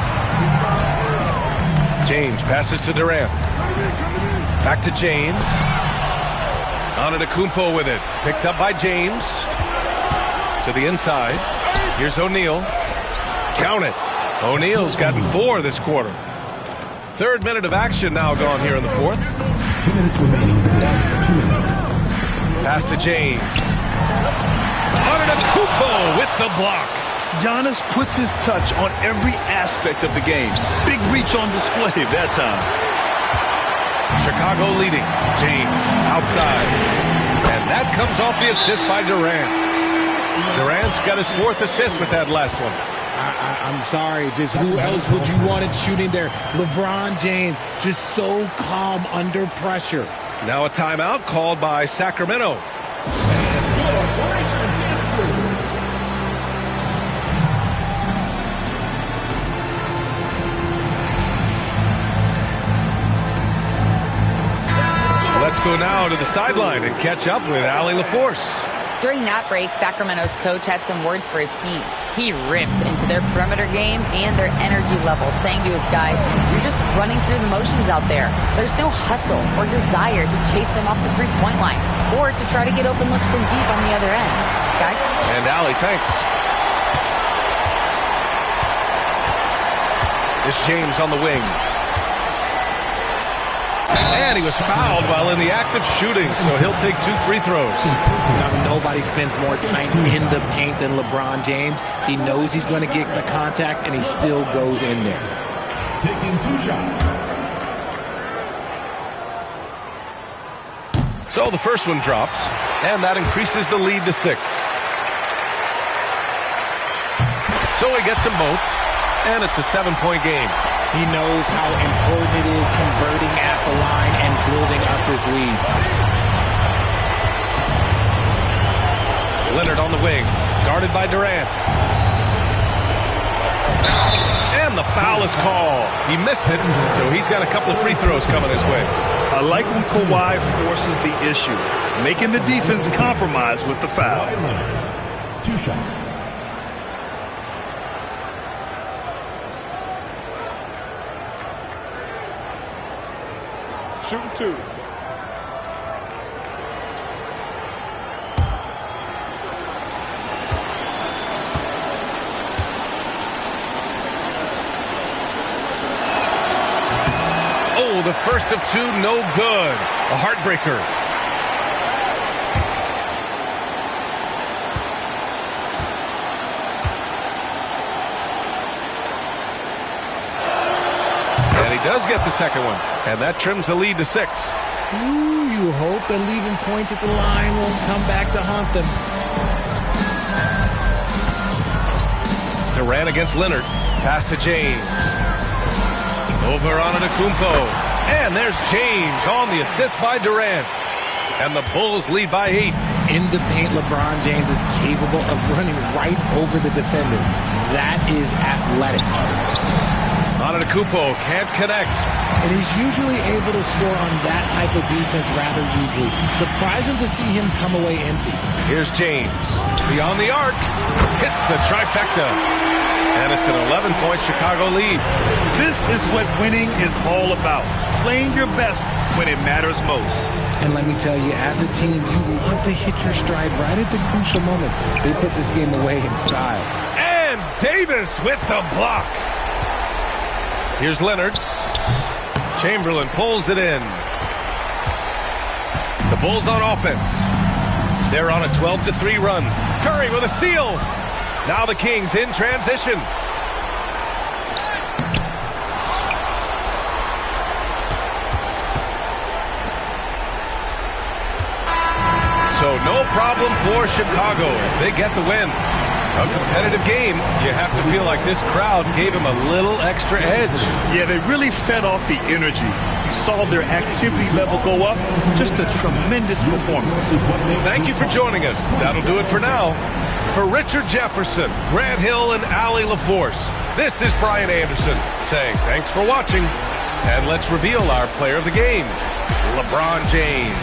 James passes to Durant. Back to James. Antetokounmpo with it. Picked up by James. To the inside. Here's O'Neal. Count it. O'Neal's gotten 4 this quarter. 3rd minute of action now gone here in the fourth. 2 minutes remaining. 2 minutes. Pass to James. Antetokounmpo with the block. Giannis puts his touch on every aspect of the game. Big reach on display that time. Chicago leading. James outside. And that comes off the assist by Durant. Durant's got his 4th assist with that last one. I'm sorry. Just who else would you want it shooting there? LeBron James, just so calm under pressure. Now a timeout called by Sacramento. Let's go now to the sideline and catch up with Allie LaForce. During that break, Sacramento's coach had some words for his team. He ripped into their perimeter game and their energy level, saying to his guys, "You're just running through the motions out there. There's no hustle or desire to chase them off the three-point line or to try to get open looks from deep on the other end." Guys? And Allie, thanks. It's James on the wing. And he was fouled while in the act of shooting, so he'll take 2 free throws. Now, nobody spends more time in the paint than LeBron James. He knows he's going to get the contact, and he still goes in there. Taking 2 shots. So the first one drops, and that increases the lead to 6. So he gets them both, and it's a 7-point game. He knows how important it is converting at the line and building up his lead. Leonard on the wing, guarded by Durant. And the foul is called. He missed it, so he's got a couple of free throws coming his way. I like when Kawhi forces the issue, making the defense compromise with the foul. 2 shots. Shooting 2. Oh, the first of 2, no good. A heartbreaker. And he does get the second one. And that trims the lead to 6. Ooh, you hope that leaving points at the line won't come back to haunt them. Durant against Leonard. Pass to James. Over on Antetokounmpo. And there's James on the assist by Durant. And the Bulls lead by 8. In the paint, LeBron James is capable of running right over the defender. That is athletic. Antetokounmpo can't connect. And he's usually able to score on that type of defense rather easily. Surprising to see him come away empty. Here's James. Beyond the arc. Hits the trifecta. And it's an 11-point Chicago lead. This is what winning is all about. Playing your best when it matters most. And let me tell you, as a team, you love to hit your stride right at the crucial moments. They put this game away in style. And Davis with the block. Here's Leonard. Chamberlain pulls it in. The Bulls on offense. They're on a 12-3 run. Curry with a steal. Now the Kings in transition. So no problem for Chicago as they get the win. A competitive game. You have to feel like this crowd gave them a little extra edge. Yeah, they really fed off the energy. You saw their activity level go up. Just a tremendous performance. Thank you for joining us. That'll do it for now. For Richard Jefferson, Grant Hill, and Allie LaForce, this is Brian Anderson saying thanks for watching. And let's reveal our player of the game, LeBron James.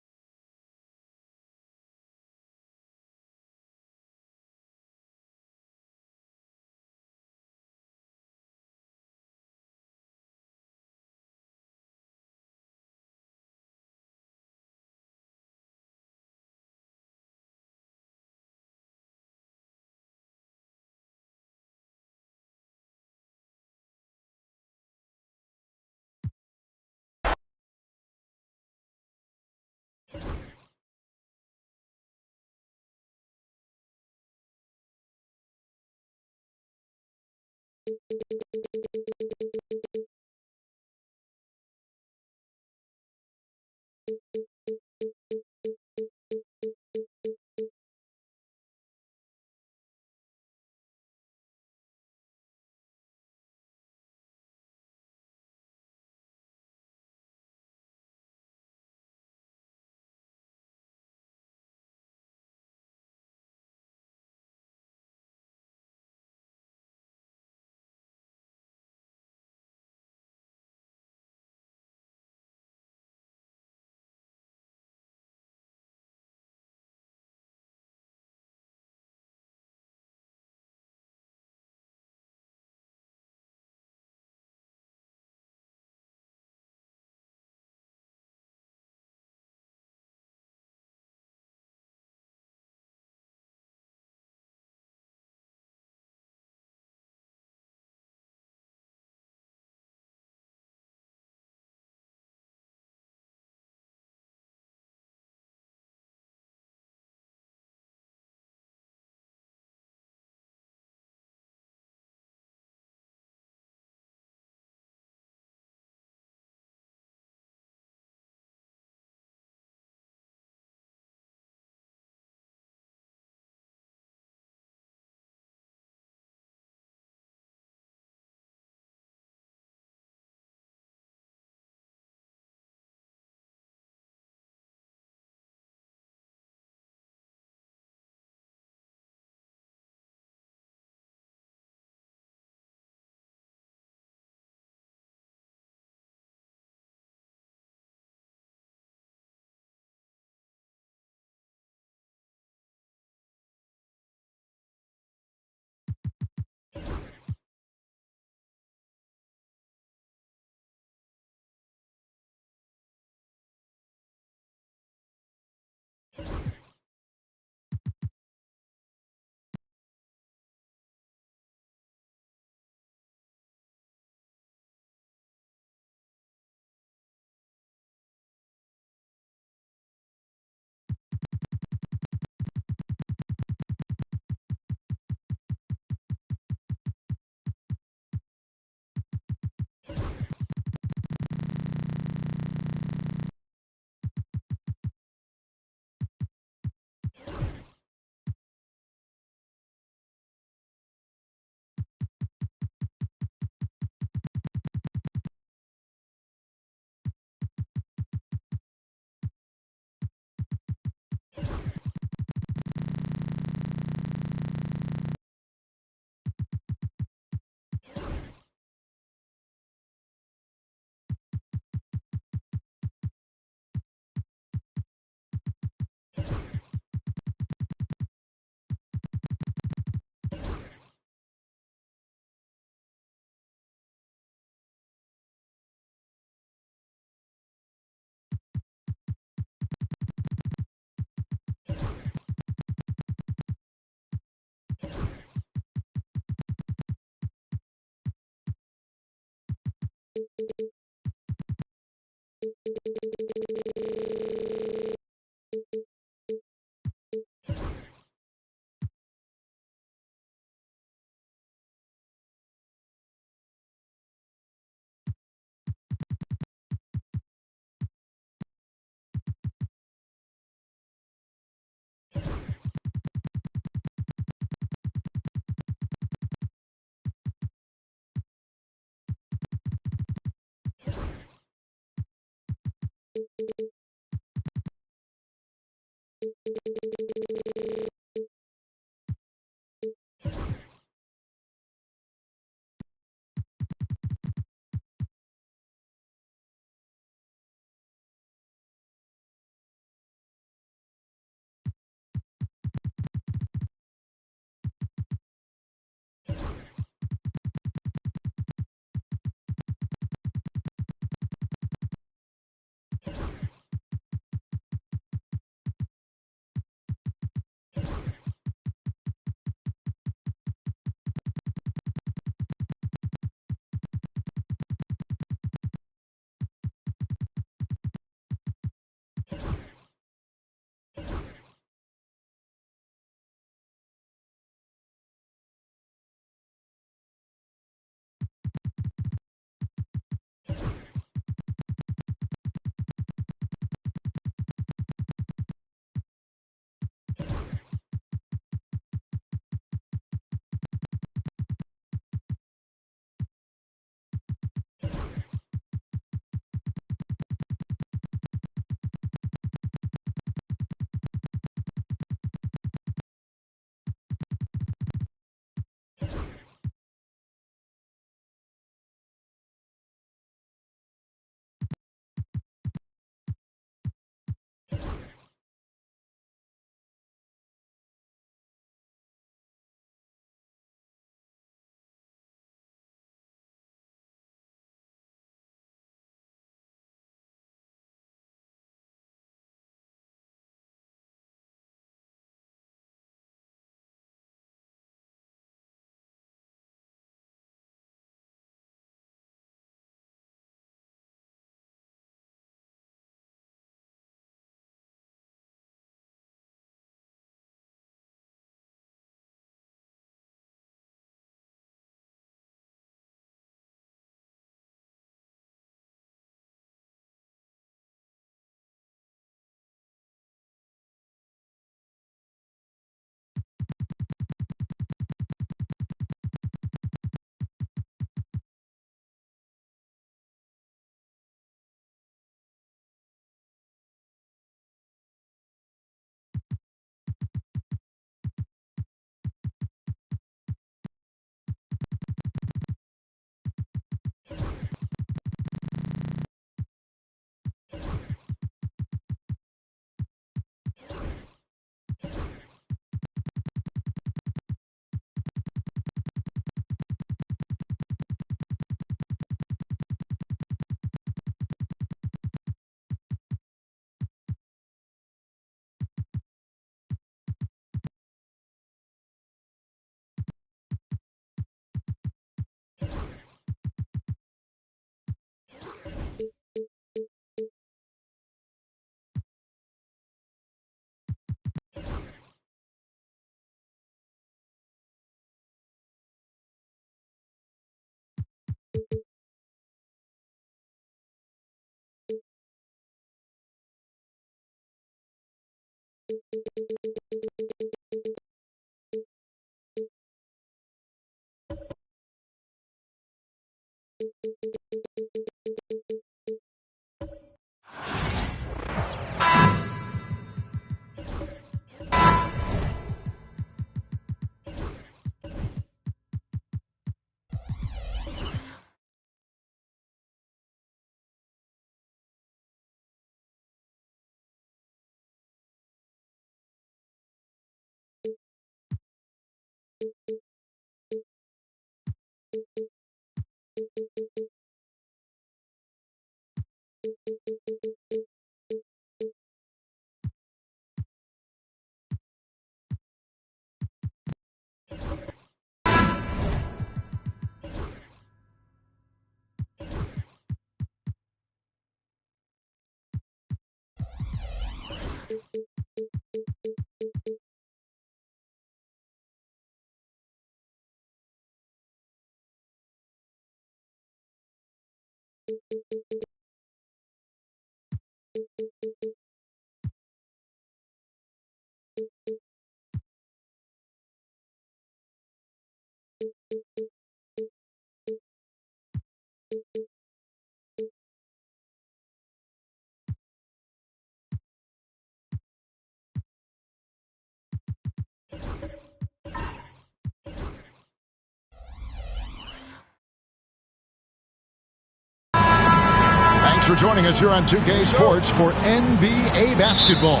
Thanks for joining us here on 2K Sports for NBA basketball.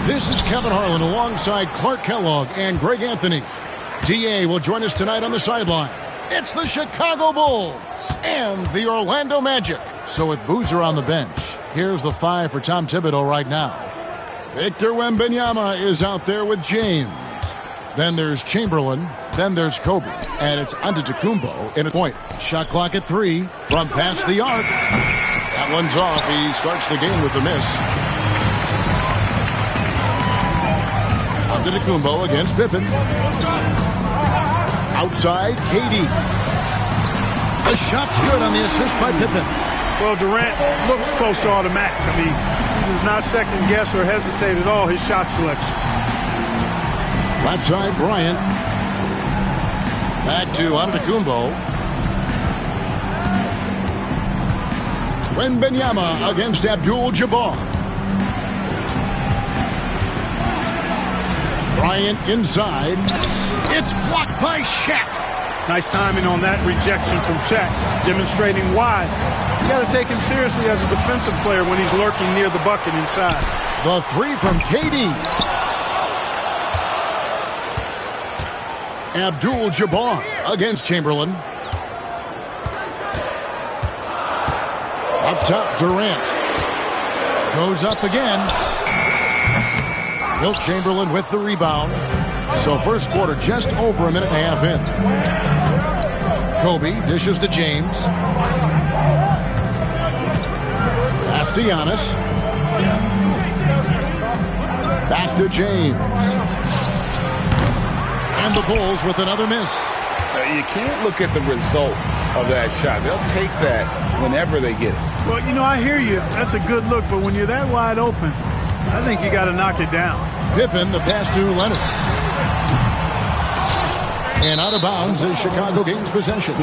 This is Kevin Harlan alongside Clark Kellogg and Greg Anthony. DA will join us tonight on the sideline. It's the Chicago Bulls and the Orlando Magic. So with Boozer on the bench, here's the 5 for Tom Thibodeau right now. Victor Wembanyama is out there with James. Then there's Chamberlain. Then there's Kobe. And it's Antetokounmpo in a point. Shot clock at 3 from past the arc. That one's off. He starts the game with a miss. Antetokounmpo against Pippen. Outside, KD. The shot's good on the assist by Pippen. Well, Durant looks close to automatic. I mean, he does not second guess or hesitate at all his shot selection. Left side, Bryant. Back to Antetokounmpo. Wembanyama against Abdul-Jabbar. Bryant inside. It's blocked by Shaq. Nice timing on that rejection from Shaq, demonstrating why. You got to take him seriously as a defensive player when he's lurking near the bucket inside. The 3 from KD. Abdul-Jabbar against Chamberlain. Up top, Durant. Goes up again. Wilt Chamberlain with the rebound. So first quarter just over a minute and a half in. Kobe dishes to James. Pass to Giannis. Back to James. And the Bulls with another miss. You can't look at the result of that shot. They'll take that whenever they get it. Well, you know, I hear you. That's a good look, but when you're that wide open, I think you got to knock it down. Pippen, the pass to Leonard. And out of bounds as Chicago gains possession.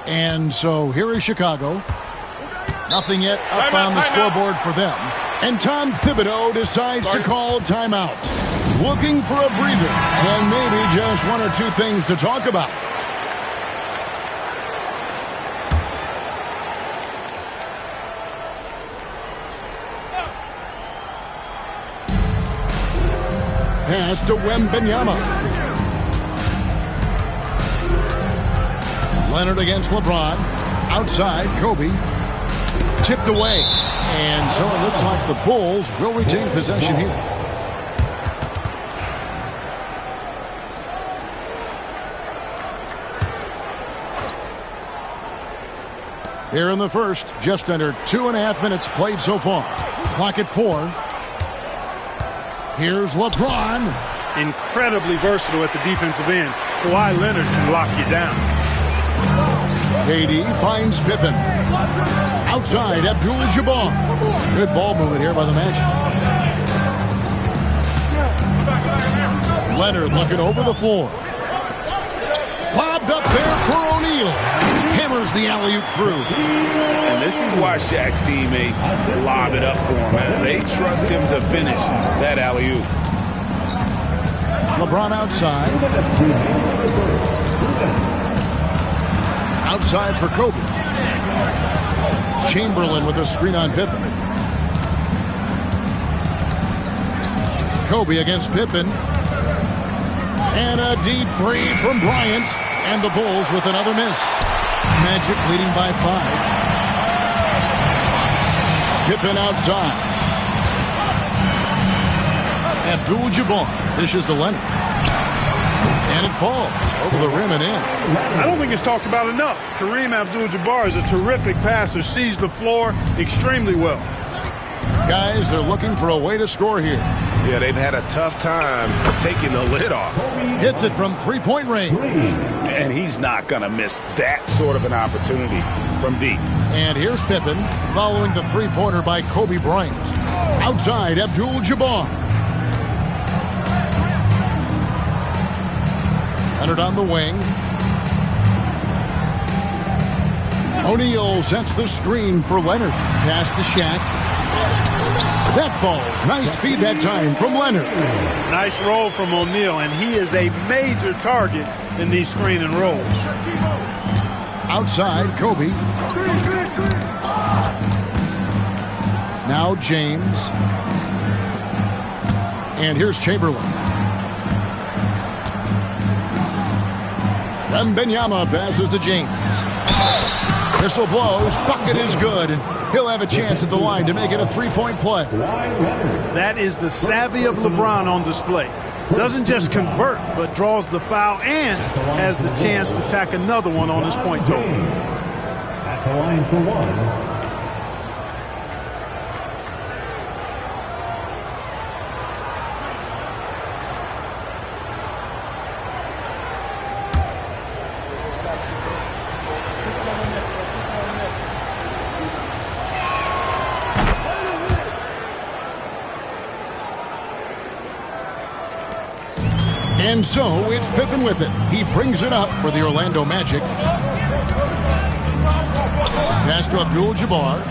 And so here is Chicago. Nothing yet up on the scoreboard for them. And Tom Thibodeau decides to call timeout. Looking for a breather and maybe just 1 or 2 things to talk about. Pass to Wembanyama. Leonard against LeBron. Outside, Kobe. Tipped away. And so it looks like the Bulls will retain possession here. Here in the first, just under 2.5 minutes played so far. Clock at 4. Here's LeBron. incredibly versatile at the defensive end. Kawhi Leonard can lock you down. KD finds Pippen. Outside, Abdul-Jabbar. Good ball movement here by the Magic. Leonard looking over the floor. Lobbed up there for O'Neal. Hammers the alley-oop through. And this is why Shaq's teammates lob it up for him, man. They trust him to finish that alley-oop. LeBron outside. Outside for Kobe. Chamberlain with a screen on Pippen. Kobe against Pippen. And a deep three from Bryant. And the Bulls with another miss. Magic leading by 5. Pippen outside. Abdul-Jabbar dishes to Leonard. And it falls over the rim and in. I don't think it's talked about enough. Kareem Abdul-Jabbar is a terrific passer, sees the floor extremely well. Guys, they're looking for a way to score here. Yeah, they've had a tough time taking the lid off. Hits it from three-point range. And he's not going to miss that sort of an opportunity from deep. And here's Pippen following the three-pointer by Kobe Bryant. Outside, Abdul-Jabbar. Leonard on the wing. O'Neal sets the screen for Leonard. Pass to Shaq. That ball. Nice feed that time from Leonard. Nice roll from O'Neal, and he is a major target in these screen and rolls. Outside, Kobe. Now James. And here's Chamberlain. Wembanyama passes to James. Whistle blows. Bucket is good. And he'll have a chance at the line to make it a three-point play. That is the savvy of LeBron on display. Doesn't just convert, but draws the foul and has the chance to tack another one on his point total. At the line for one. And so it's Pippen with it. He brings it up for the Orlando Magic. Pass to Abdul-Jabbar.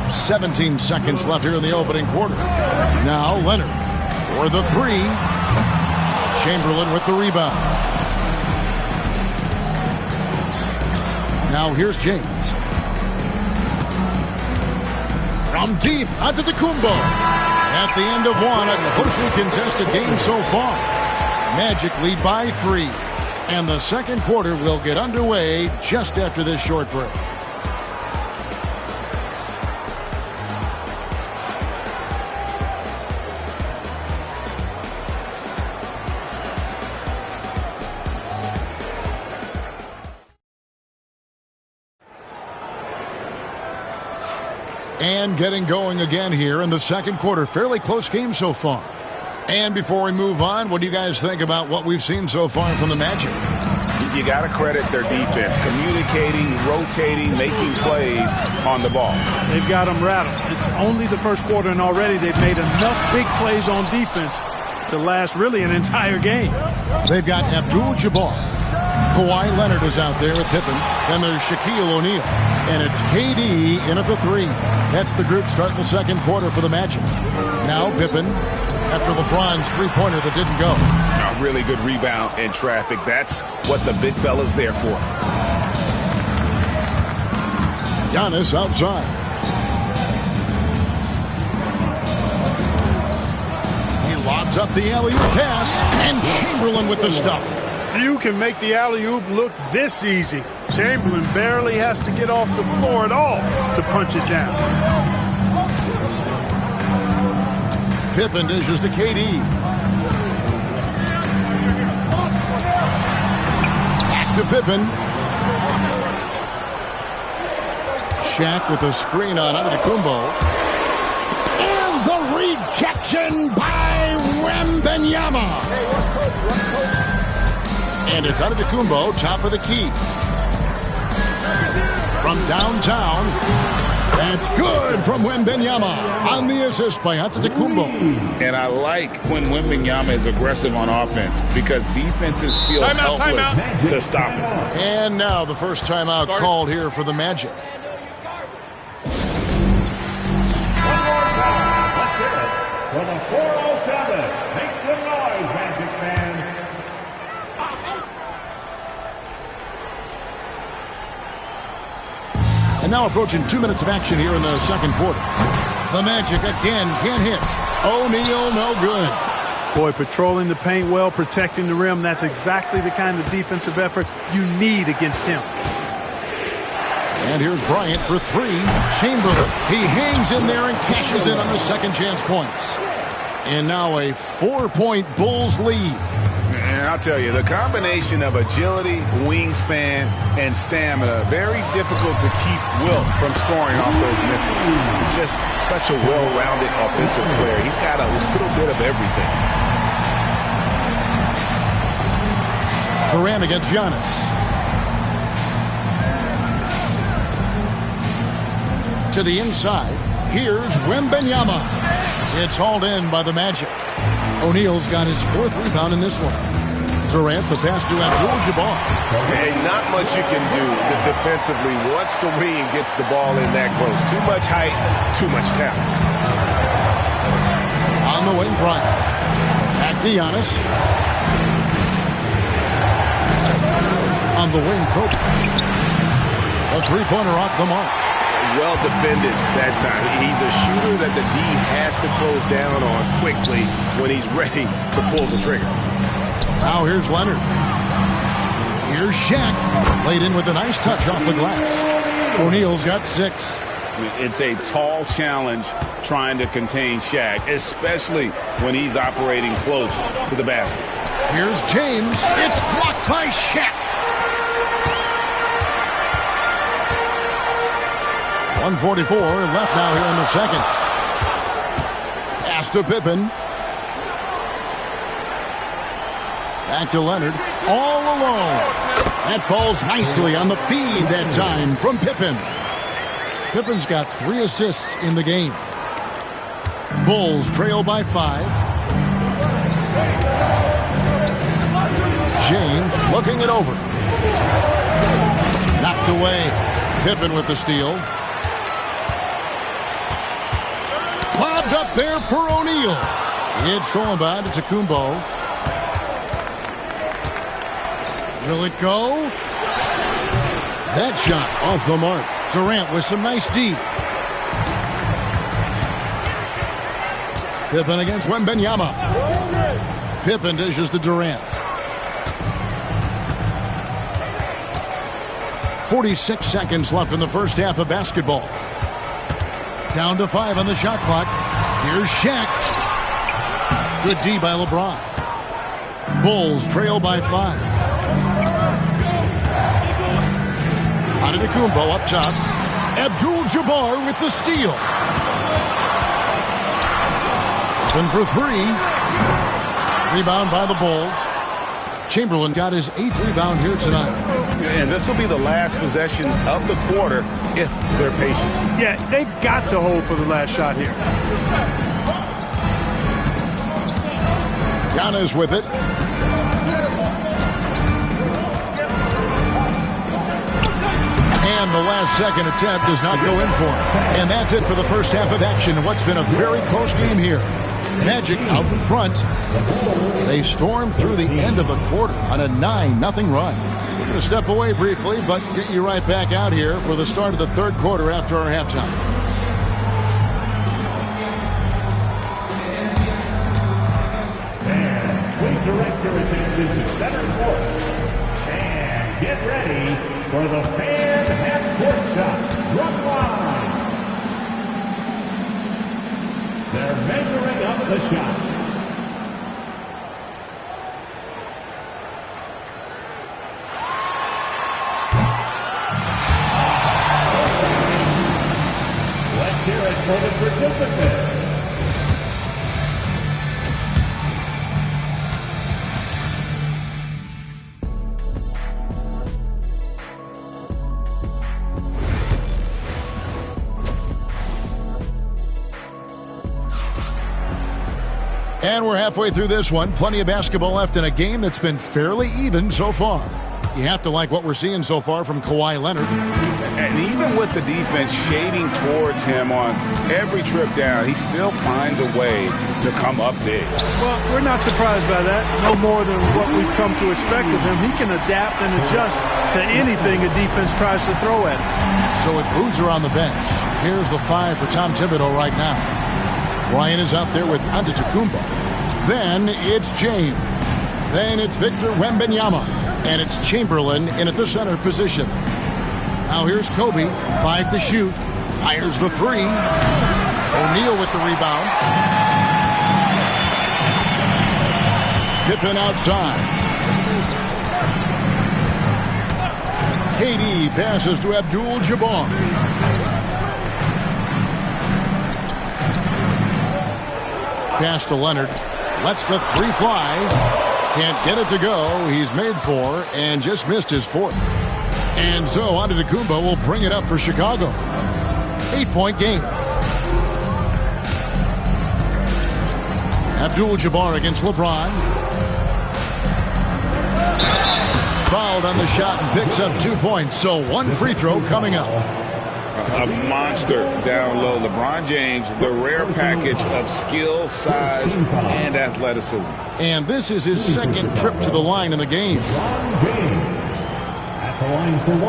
17 seconds left here in the opening quarter. Now Leonard for the three. Chamberlain with the rebound. Now here's James. From deep, Antetokounmpo. At the end of one, a closely contested game so far. Magic lead by 3. And the second quarter will get underway just after this short break. And getting going again here in the second quarter. Fairly close game so far. And before we move on, what do you guys think about what we've seen so far from the Magic? You got to credit their defense. Communicating, rotating, making plays on the ball. They've got them rattled. It's only the first quarter, and already they've made enough big plays on defense to last really an entire game. They've got Abdul-Jabbar. Kawhi Leonard is out there with Pippen. Then there's Shaquille O'Neal. And it's KD in at the 3. That's the group starting the second quarter for the Magic. Now Pippen after LeBron's three-pointer that didn't go. A really good rebound in traffic. That's what the big fella's there for. Giannis outside. He lobs up the alley-oop pass. And Chamberlain with the stuff. Few can make the alley-oop look this easy. Chamberlain barely has to get off the floor at all to punch it down. Pippen dishes to KD. Back to Pippen. Shaq with a screen on Antetokounmpo. And And the rejection by Wembanyama. And it's Antetokounmpo, top of the key. From downtown, that's good from Wembanyama on the assist by Antetokounmpo. And I like when Wembanyama is aggressive on offense because defenses feel helpless to stop him. And now the first timeout called here for the Magic. For the 407, make some noise, Magic fans. And now approaching 2 minutes of action here in the second quarter. The Magic again can't hit. O'Neal no good. Boy, patrolling the paint well, protecting the rim. That's exactly the kind of defensive effort you need against him. And here's Bryant for three. Chamberlain, he hangs in there and cashes in on the second chance points. And now a 4-point Bulls lead. And I'll tell you, the combination of agility, wingspan, and stamina, very difficult to keep Wilt from scoring off those misses. Just such a well-rounded offensive player. He's got a little bit of everything. Durant against Giannis. To the inside, here's Wembanyama. It's hauled in by the Magic. O'Neal's got his fourth rebound in this one. Durant, the pass to Abdul-Jabbar. And not much you can do defensively once Kareem gets the ball in that close. Too much height, too much talent. On the wing, Bryant. Back to Giannis. On the wing, Kobe. A three-pointer off the mark. Well defended that time. He's a shooter that the D has to close down on quickly when he's ready to pull the trigger. Now here's Leonard. Here's Shaq. Laid in with a nice touch off the glass. O'Neal's got 6. It's a tall challenge trying to contain Shaq, especially when he's operating close to the basket. Here's James. It's blocked by Shaq. 1:44 left now here in the second. Pass to Pippen. Back to Leonard. All alone. That falls nicely on the feed that time from Pippen. Pippen's got 3 assists in the game. Bulls trail by 5. James looking it over. Knocked away. Pippen with the steal. Lobbed up there for O'Neal. It's thrown by Antetokounmpo. Will it go? That shot off the mark. Durant with some nice deep. Pippen against Wembanyama. Pippen dishes to Durant. 46 seconds left in the first half of basketball. Down to 5 on the shot clock. Here's Shaq. Good D by LeBron. Bulls trail by 5. Antetokounmpo up top. Abdul-Jabbar with the steal. Open for 3. Rebound by the Bulls. Chamberlain got his 8th rebound here tonight. And this will be the last possession of the quarter if they're patient. Yeah, they've got to hold for the last shot here. Giannis with it. And the last second attempt does not go in for him. And that's it for the first half of action in what's been a very close game here. Magic out in front. They storm through the end of the quarter on a 9-0 run. We're going to step away briefly, but get you right back out here for the start of the third quarter after our halftime. And please direct your attention to center court. And get ready for the fan half-court shot. Drop line. They're measuring up the shot. Let's hear it for the participant. And we're halfway through this one. Plenty of basketball left in a game that's been fairly even so far. You have to like what we're seeing so far from Kawhi Leonard. And even with the defense shading towards him on every trip down, he still finds a way to come up big. Well, we're not surprised by that. No more than what we've come to expect of him. He can adapt and adjust to anything a defense tries to throw at him. So with Boozer on the bench, here's the 5 for Tom Thibodeau right now. Bryant is out there with Antetokounmpo. Then it's James. Then it's Victor Wembanyama. And it's Chamberlain in at the center position. Now here's Kobe, 5 to shoot. Fires the 3. O'Neal with the rebound. Pippen outside. KD passes to Abdul-Jabbar. Pass to Leonard. Lets the 3 fly. Can't get it to go. He's made 4 and just missed his 4th. And so Antetokounmpo will bring it up for Chicago. 8-point game. Abdul-Jabbar against LeBron. Fouled on the shot and picks up 2 points. So 1 free throw coming up. A monster down low. LeBron James, the rare package of skill, size, and athleticism. And this is his 2nd trip to the line in the game. LeBron James at the line for 1.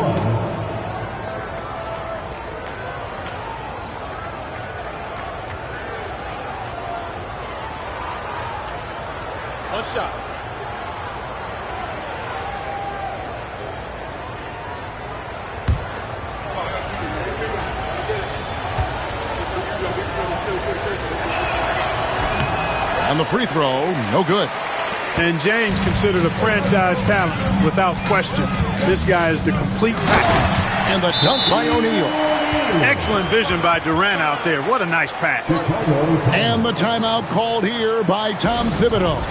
One shot. And the free throw, no good. And James considered a franchise talent without question. This guy is the complete package. And the dunk by O'Neal. Excellent vision by Durant out there. What a nice pass. And the timeout called here by Tom Thibodeau.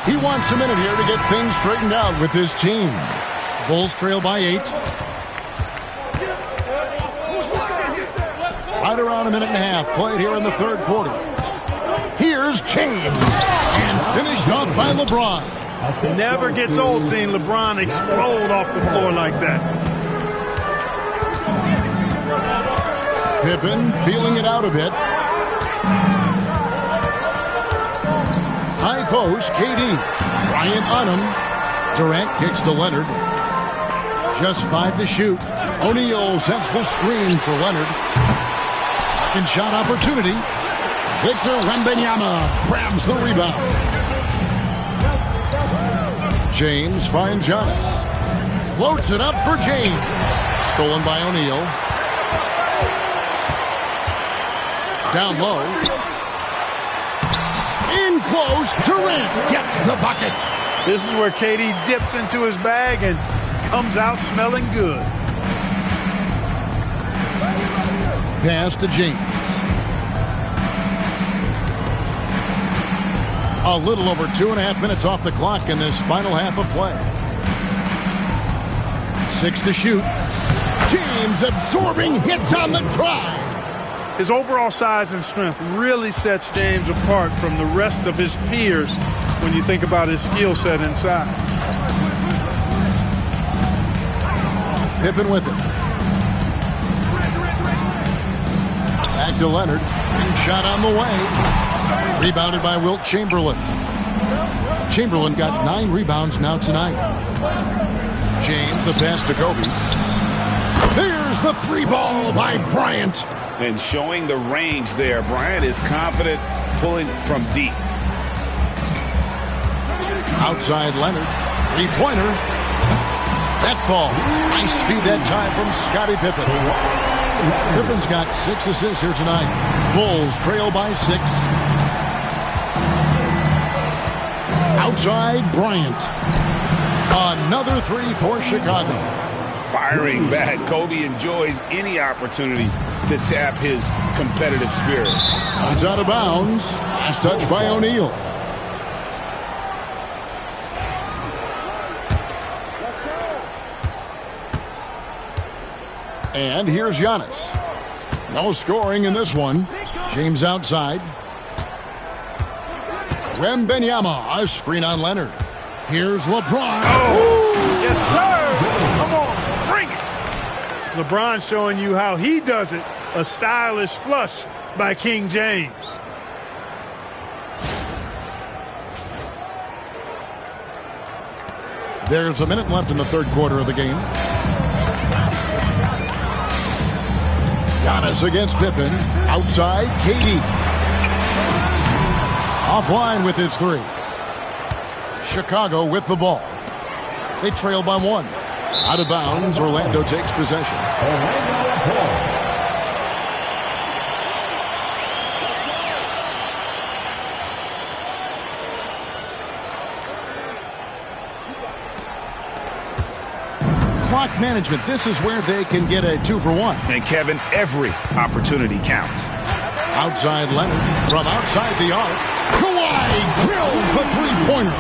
He wants a minute here to get things straightened out with his team. Bulls trail by 8. Right around a minute and a half played here in the 3rd quarter. Here's James. And finished off by LeBron. Never gets old seeing LeBron explode off the floor like that. Pippen feeling it out a bit. High post, KD. Bryant on him. Durant kicks to Leonard. Just 5 to shoot. O'Neal sets the screen for Leonard. Second shot opportunity. Victor Wembanyama grabs the rebound. James finds Giannis. Floats it up for James. Stolen by O'Neal. Down low. In close. Durant gets the bucket. This is where KD dips into his bag and comes out smelling good. Pass to James. A little over 2.5 minutes off the clock in this final half of play. 6 to shoot. James absorbing hits on the drive. His overall size and strength really sets James apart from the rest of his peers when you think about his skill set inside. Pippen with it. Back to Leonard. And shot on the way. Rebounded by Wilt Chamberlain. Chamberlain got 9 rebounds now tonight. James, the pass to Kobe. There's the 3 ball by Bryant. And showing the range there. Bryant is confident pulling from deep. Outside Leonard. 3-pointer. That falls. Nice feed that time from Scottie Pippen. Pippen's got 6 assists here tonight. Bulls trail by 6. Outside Bryant. Another 3 for Chicago. Firing back. Kobe enjoys any opportunity to tap his competitive spirit. It's out of bounds. Last touch by O'Neal. And here's Giannis. No scoring in this one. James outside. Wembanyama, a screen on Leonard. Here's LeBron. Oh, yes, sir. Come on, bring it. LeBron showing you how he does it. A stylish flush by King James. There's a minute left in the third quarter of the game. Giannis against Pippen. Outside, KD. Offline with his three. Chicago with the ball. They trail by one. Out of bounds, Orlando takes possession. Clock management, this is where they can get a 2-for-1. And Kevin, every opportunity counts. Outside Leonard, from outside the arc, Kawhi drills the three-pointer.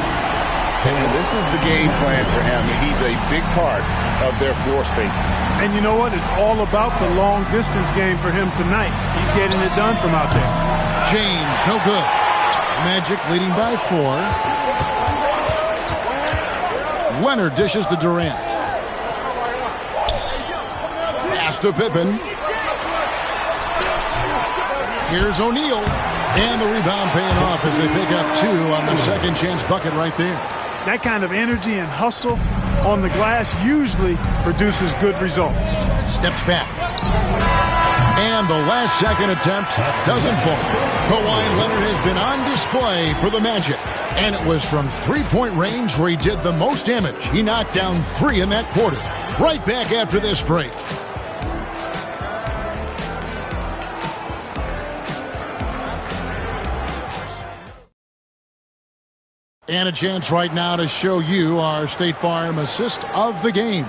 And this is the game plan for him. He's a big part of their floor spacing. And you know what? It's all about the long-distance game for him tonight. He's getting it done from out there. James, no good. Magic leading by 4. Leonard dishes to Durant. Pass to Pippen. Here's O'Neal. And the rebound paying off as they pick up 2 on the second chance bucket right there. That kind of energy and hustle on the glass usually produces good results. Steps back. And the last second attempt doesn't fall. Kawhi Leonard has been on display for the Magic. And it was from three-point range where he did the most damage. He knocked down 3 in that quarter. Right back after this break. And a chance right now to show you our State Farm assist of the game.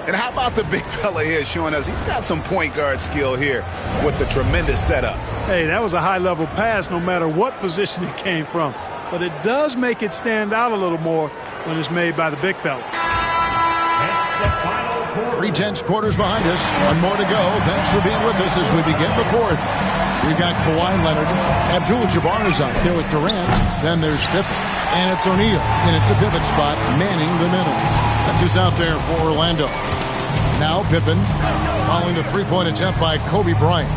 And how about the big fella here showing us he's got some point guard skill here with the tremendous setup. Hey, that was a high-level pass no matter what position it came from. But it does make it stand out a little more when it's made by the big fella. 3/10 quarters behind us. One more to go. Thanks for being with us as we begin the fourth. We've got Kawhi Leonard. Abdul-Jabbar is out there with Durant. Then there's Pippen. And it's O'Neal in at the pivot spot, manning the middle. That's who's out there for Orlando. Now Pippen following the three-point attempt by Kobe Bryant.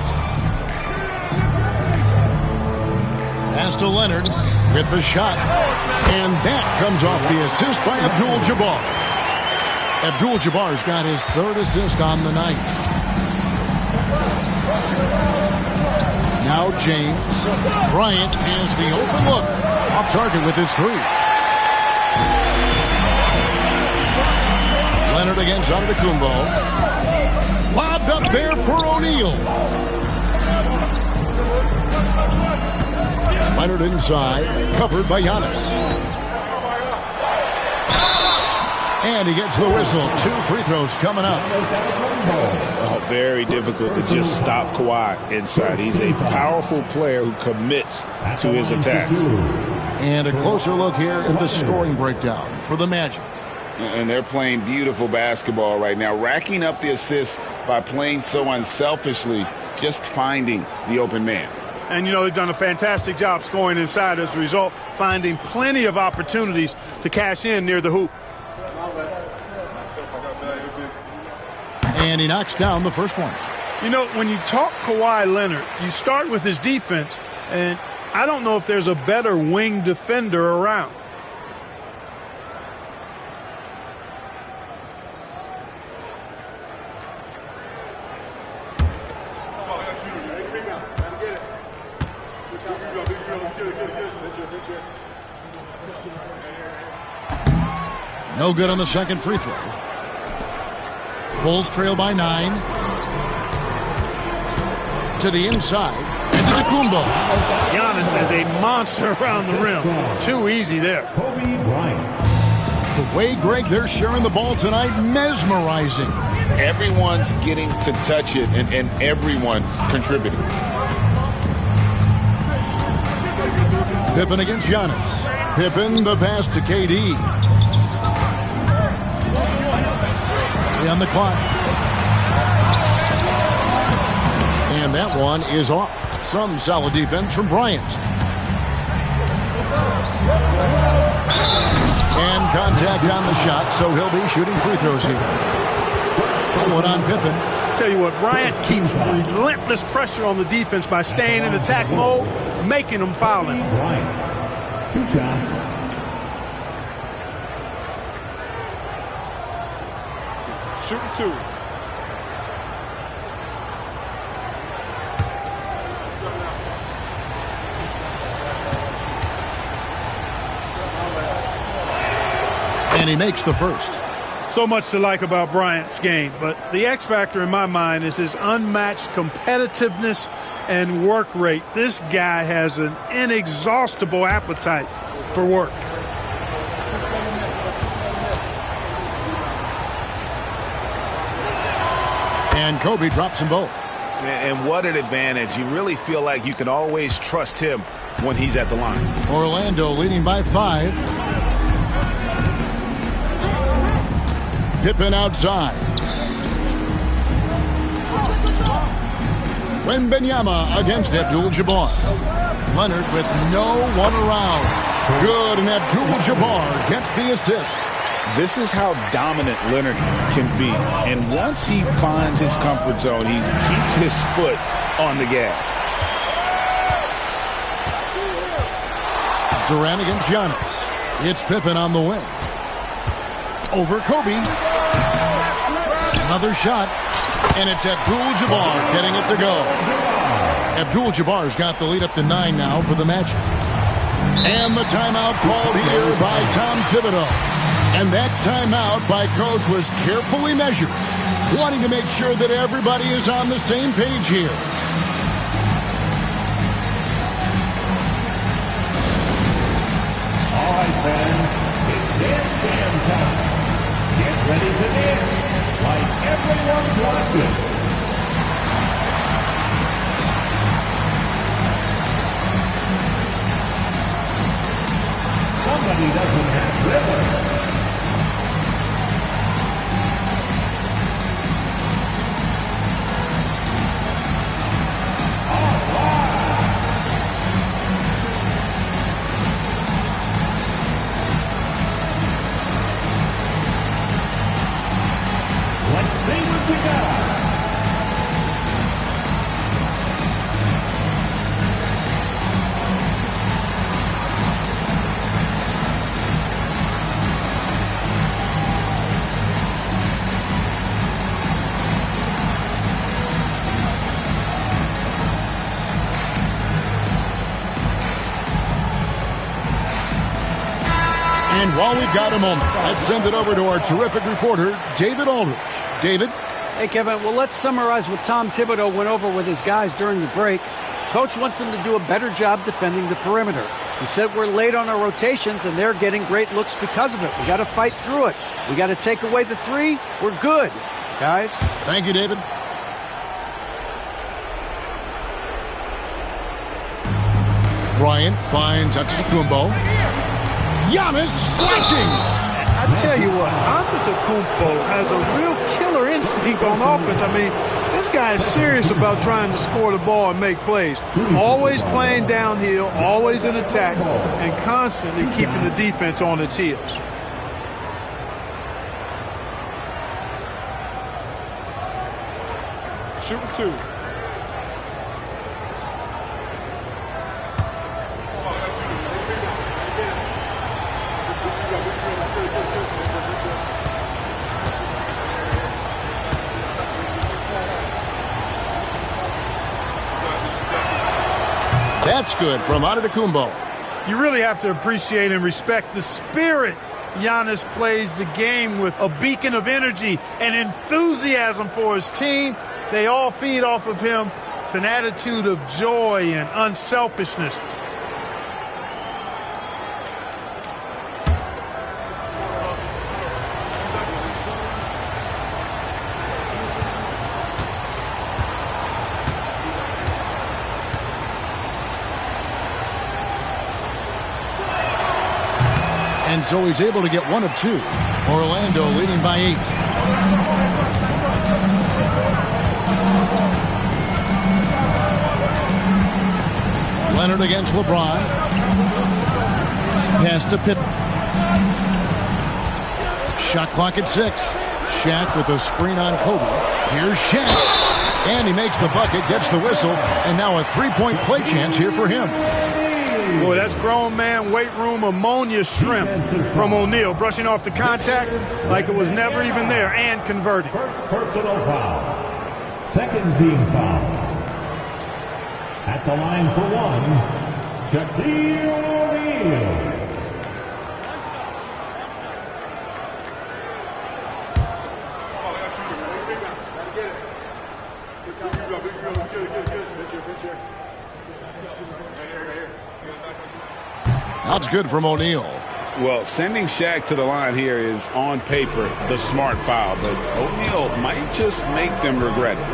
Pass to Leonard with the shot. And that comes off the assist by Abdul-Jabbar. Abdul-Jabbar's got his 3rd assist on the night. Now James. Bryant has the open look. Off target with his 3. Leonard against Antetokounmpo. Lobbed up there for O'Neal. Leonard inside, covered by Giannis. And he gets the whistle. 2 free throws coming up. Oh, very difficult to just stop Kawhi inside. He's a powerful player who commits to his attacks. And a closer look here at the scoring breakdown for the Magic. And they're playing beautiful basketball right now, racking up the assists by playing so unselfishly, just finding the open man. And, you know, they've done a fantastic job scoring inside as a result, finding plenty of opportunities to cash in near the hoop. And he knocks down the first one. You know, when you talk Kawhi Leonard, you start with his defense, and I don't know if there's a better wing defender around. No good on the second free throw. Bulls trail by 9. To the inside. Antetokounmpo. Giannis is a monster around the rim. Too easy there. The way, Greg, they're sharing the ball tonight, mesmerizing. Everyone's getting to touch it, and everyone's contributing. Pippen against Giannis. Pippen, the pass to KD. On the clock. And that one is off. Some solid defense from Bryant. And contact on the shot, so he'll be shooting free throws here. One on Pippen. Tell you what, Bryant keeps relentless pressure on the defense by staying in attack mode, making them foul him. Bryant, 2 shots. Shooting 2. And he makes the first. So much to like about Bryant's game, but the X factor in my mind is his unmatched competitiveness and work rate. This guy has an inexhaustible appetite for work. And Kobe drops them both. And what an advantage. You really feel like you can always trust him when he's at the line. Orlando leading by 5. Pippen outside. Wembanyama against Abdul-Jabbar. Leonard with no one around. Good, and Abdul-Jabbar gets the assist. This is how dominant Leonard can be. And once he finds his comfort zone, he keeps his foot on the gas. Durant against Giannis. It's Pippen on the wing. Over Kobe. Another shot, and it's Abdul-Jabbar getting it to go. Abdul-Jabbar's got the lead up to 9 now for the Magic. And the timeout called here by Tom Thibodeau. And that timeout by Coach was carefully measured, wanting to make sure that everybody is on the same page here. All right, fans, it's dance time. Get ready to dance like everyone's watching. Somebody doesn't have rhythm. And while we've got a moment, let's send it over to our terrific reporter, David Aldridge. David? Hey, Kevin. Well, let's summarize what Tom Thibodeau went over with his guys during the break. Coach wants them to do a better job defending the perimeter. He said we're late on our rotations, and they're getting great looks because of it. We got to fight through it. We got to take away the 3. We're good, guys. Thank you, David. Bryant finds Antetokounmpo. Giannis slashing. I tell you what, Antetokounmpo has a real killer instinct on offense. I mean, this guy is serious about trying to score the ball and make plays. Always playing downhill, always in attack, and constantly keeping the defense on its heels. Shooting 2. That's good from Antetokounmpo. You really have to appreciate and respect the spirit Giannis plays the game with, a beacon of energy and enthusiasm for his team. They all feed off of him, an attitude of joy and unselfishness. And so he's able to get 1 of 2. Orlando leading by 8. Leonard against LeBron. Pass to Pippen. Shot clock at 6. Shaq with a screen on Kobe. Here's Shaq. And he makes the bucket, gets the whistle, and now a three-point play chance here for him. Boy, that's grown man weight room ammonia shrimp from O'Neal. Brushing off the contact like it was never even there and converting. First personal foul. Second team foul. At the line for one, Shaquille O'Neal. That's good from O'Neal. Well, sending Shaq to the line here is, on paper, the smart foul, but O'Neal might just make them regret it.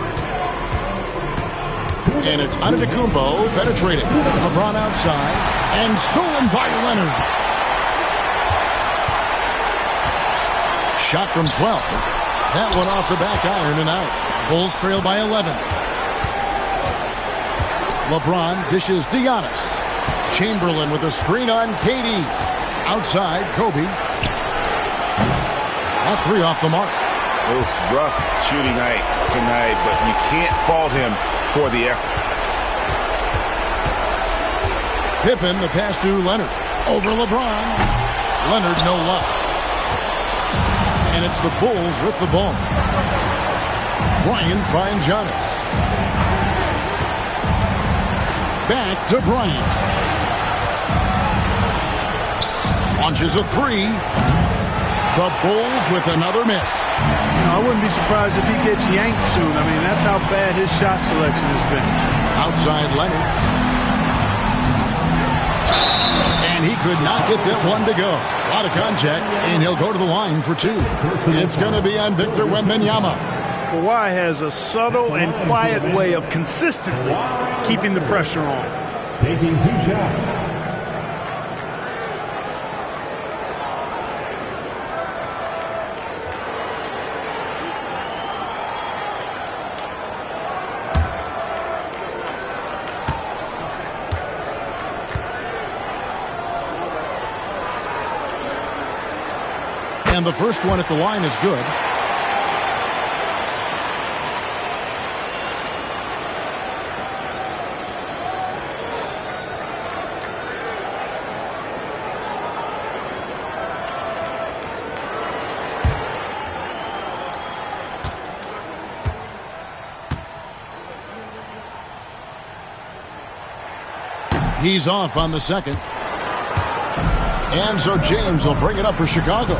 And it's Antetokounmpo penetrating. LeBron outside, and stolen by Leonard. Shot from 12. That one off the back iron and out. Bulls trail by 11. LeBron dishes to Giannis. Chamberlain with a screen on KD. Outside, Kobe. That three off the mark. Oof, rough shooting night tonight, but you can't fault him for the effort. Pippen, the pass to Leonard. Over LeBron. Leonard, no luck. And it's the Bulls with the ball. Bryant finds Giannis. Back to Bryant. Launches a three. The Bulls with another miss. I wouldn't be surprised if he gets yanked soon. I mean, that's how bad his shot selection has been. Outside Leonard. And he could not get that one to go. A lot of contact, and he'll go to the line for two. It's going to be on Victor Wembanyama. Kawhi has a subtle and quiet way of consistently keeping the pressure on. Taking two shots. And the first one at the line is good. He's off on the second. And so James will bring it up for Chicago.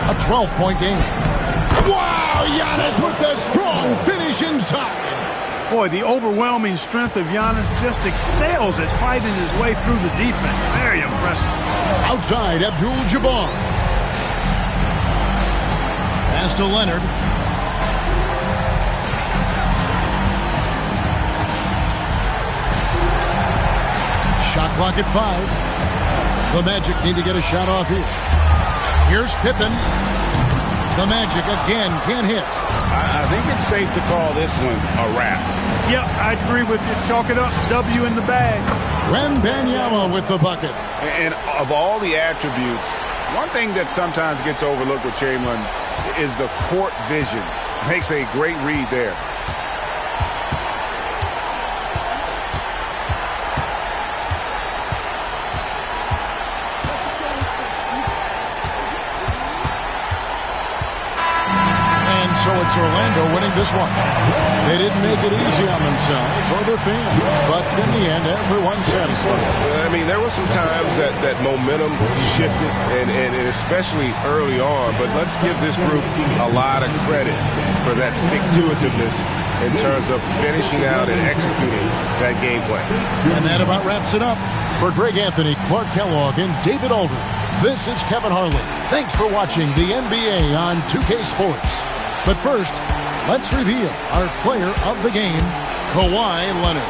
A 12-point game. Wow, Giannis with a strong finish inside. Boy, the overwhelming strength of Giannis just excels at fighting his way through the defense. Very impressive. Outside, Abdul-Jabbar. Pass to Leonard. Shot clock at 5. The Magic need to get a shot off here. Here's Pippen. The Magic again can't hit. I think it's safe to call this one a wrap. Yep, I agree with you. Chalk it up. W in the bag. Wembanyama with the bucket. And of all the attributes, one thing that sometimes gets overlooked with Chamberlain is the court vision. Makes a great read there. So it's Orlando winning this one. They didn't make it easy on themselves or their fans, but in the end, everyone's satisfied. I mean, there were some times that momentum shifted, and especially early on, but let's give this group a lot of credit for that stick-to-itiveness in terms of finishing out and executing that game plan. And that about wraps it up. For Greg Anthony, Clark Kellogg, and David Aldridge, this is Kevin Harlan. Thanks for watching the NBA on 2K Sports. But first, let's reveal our player of the game, Kawhi Leonard.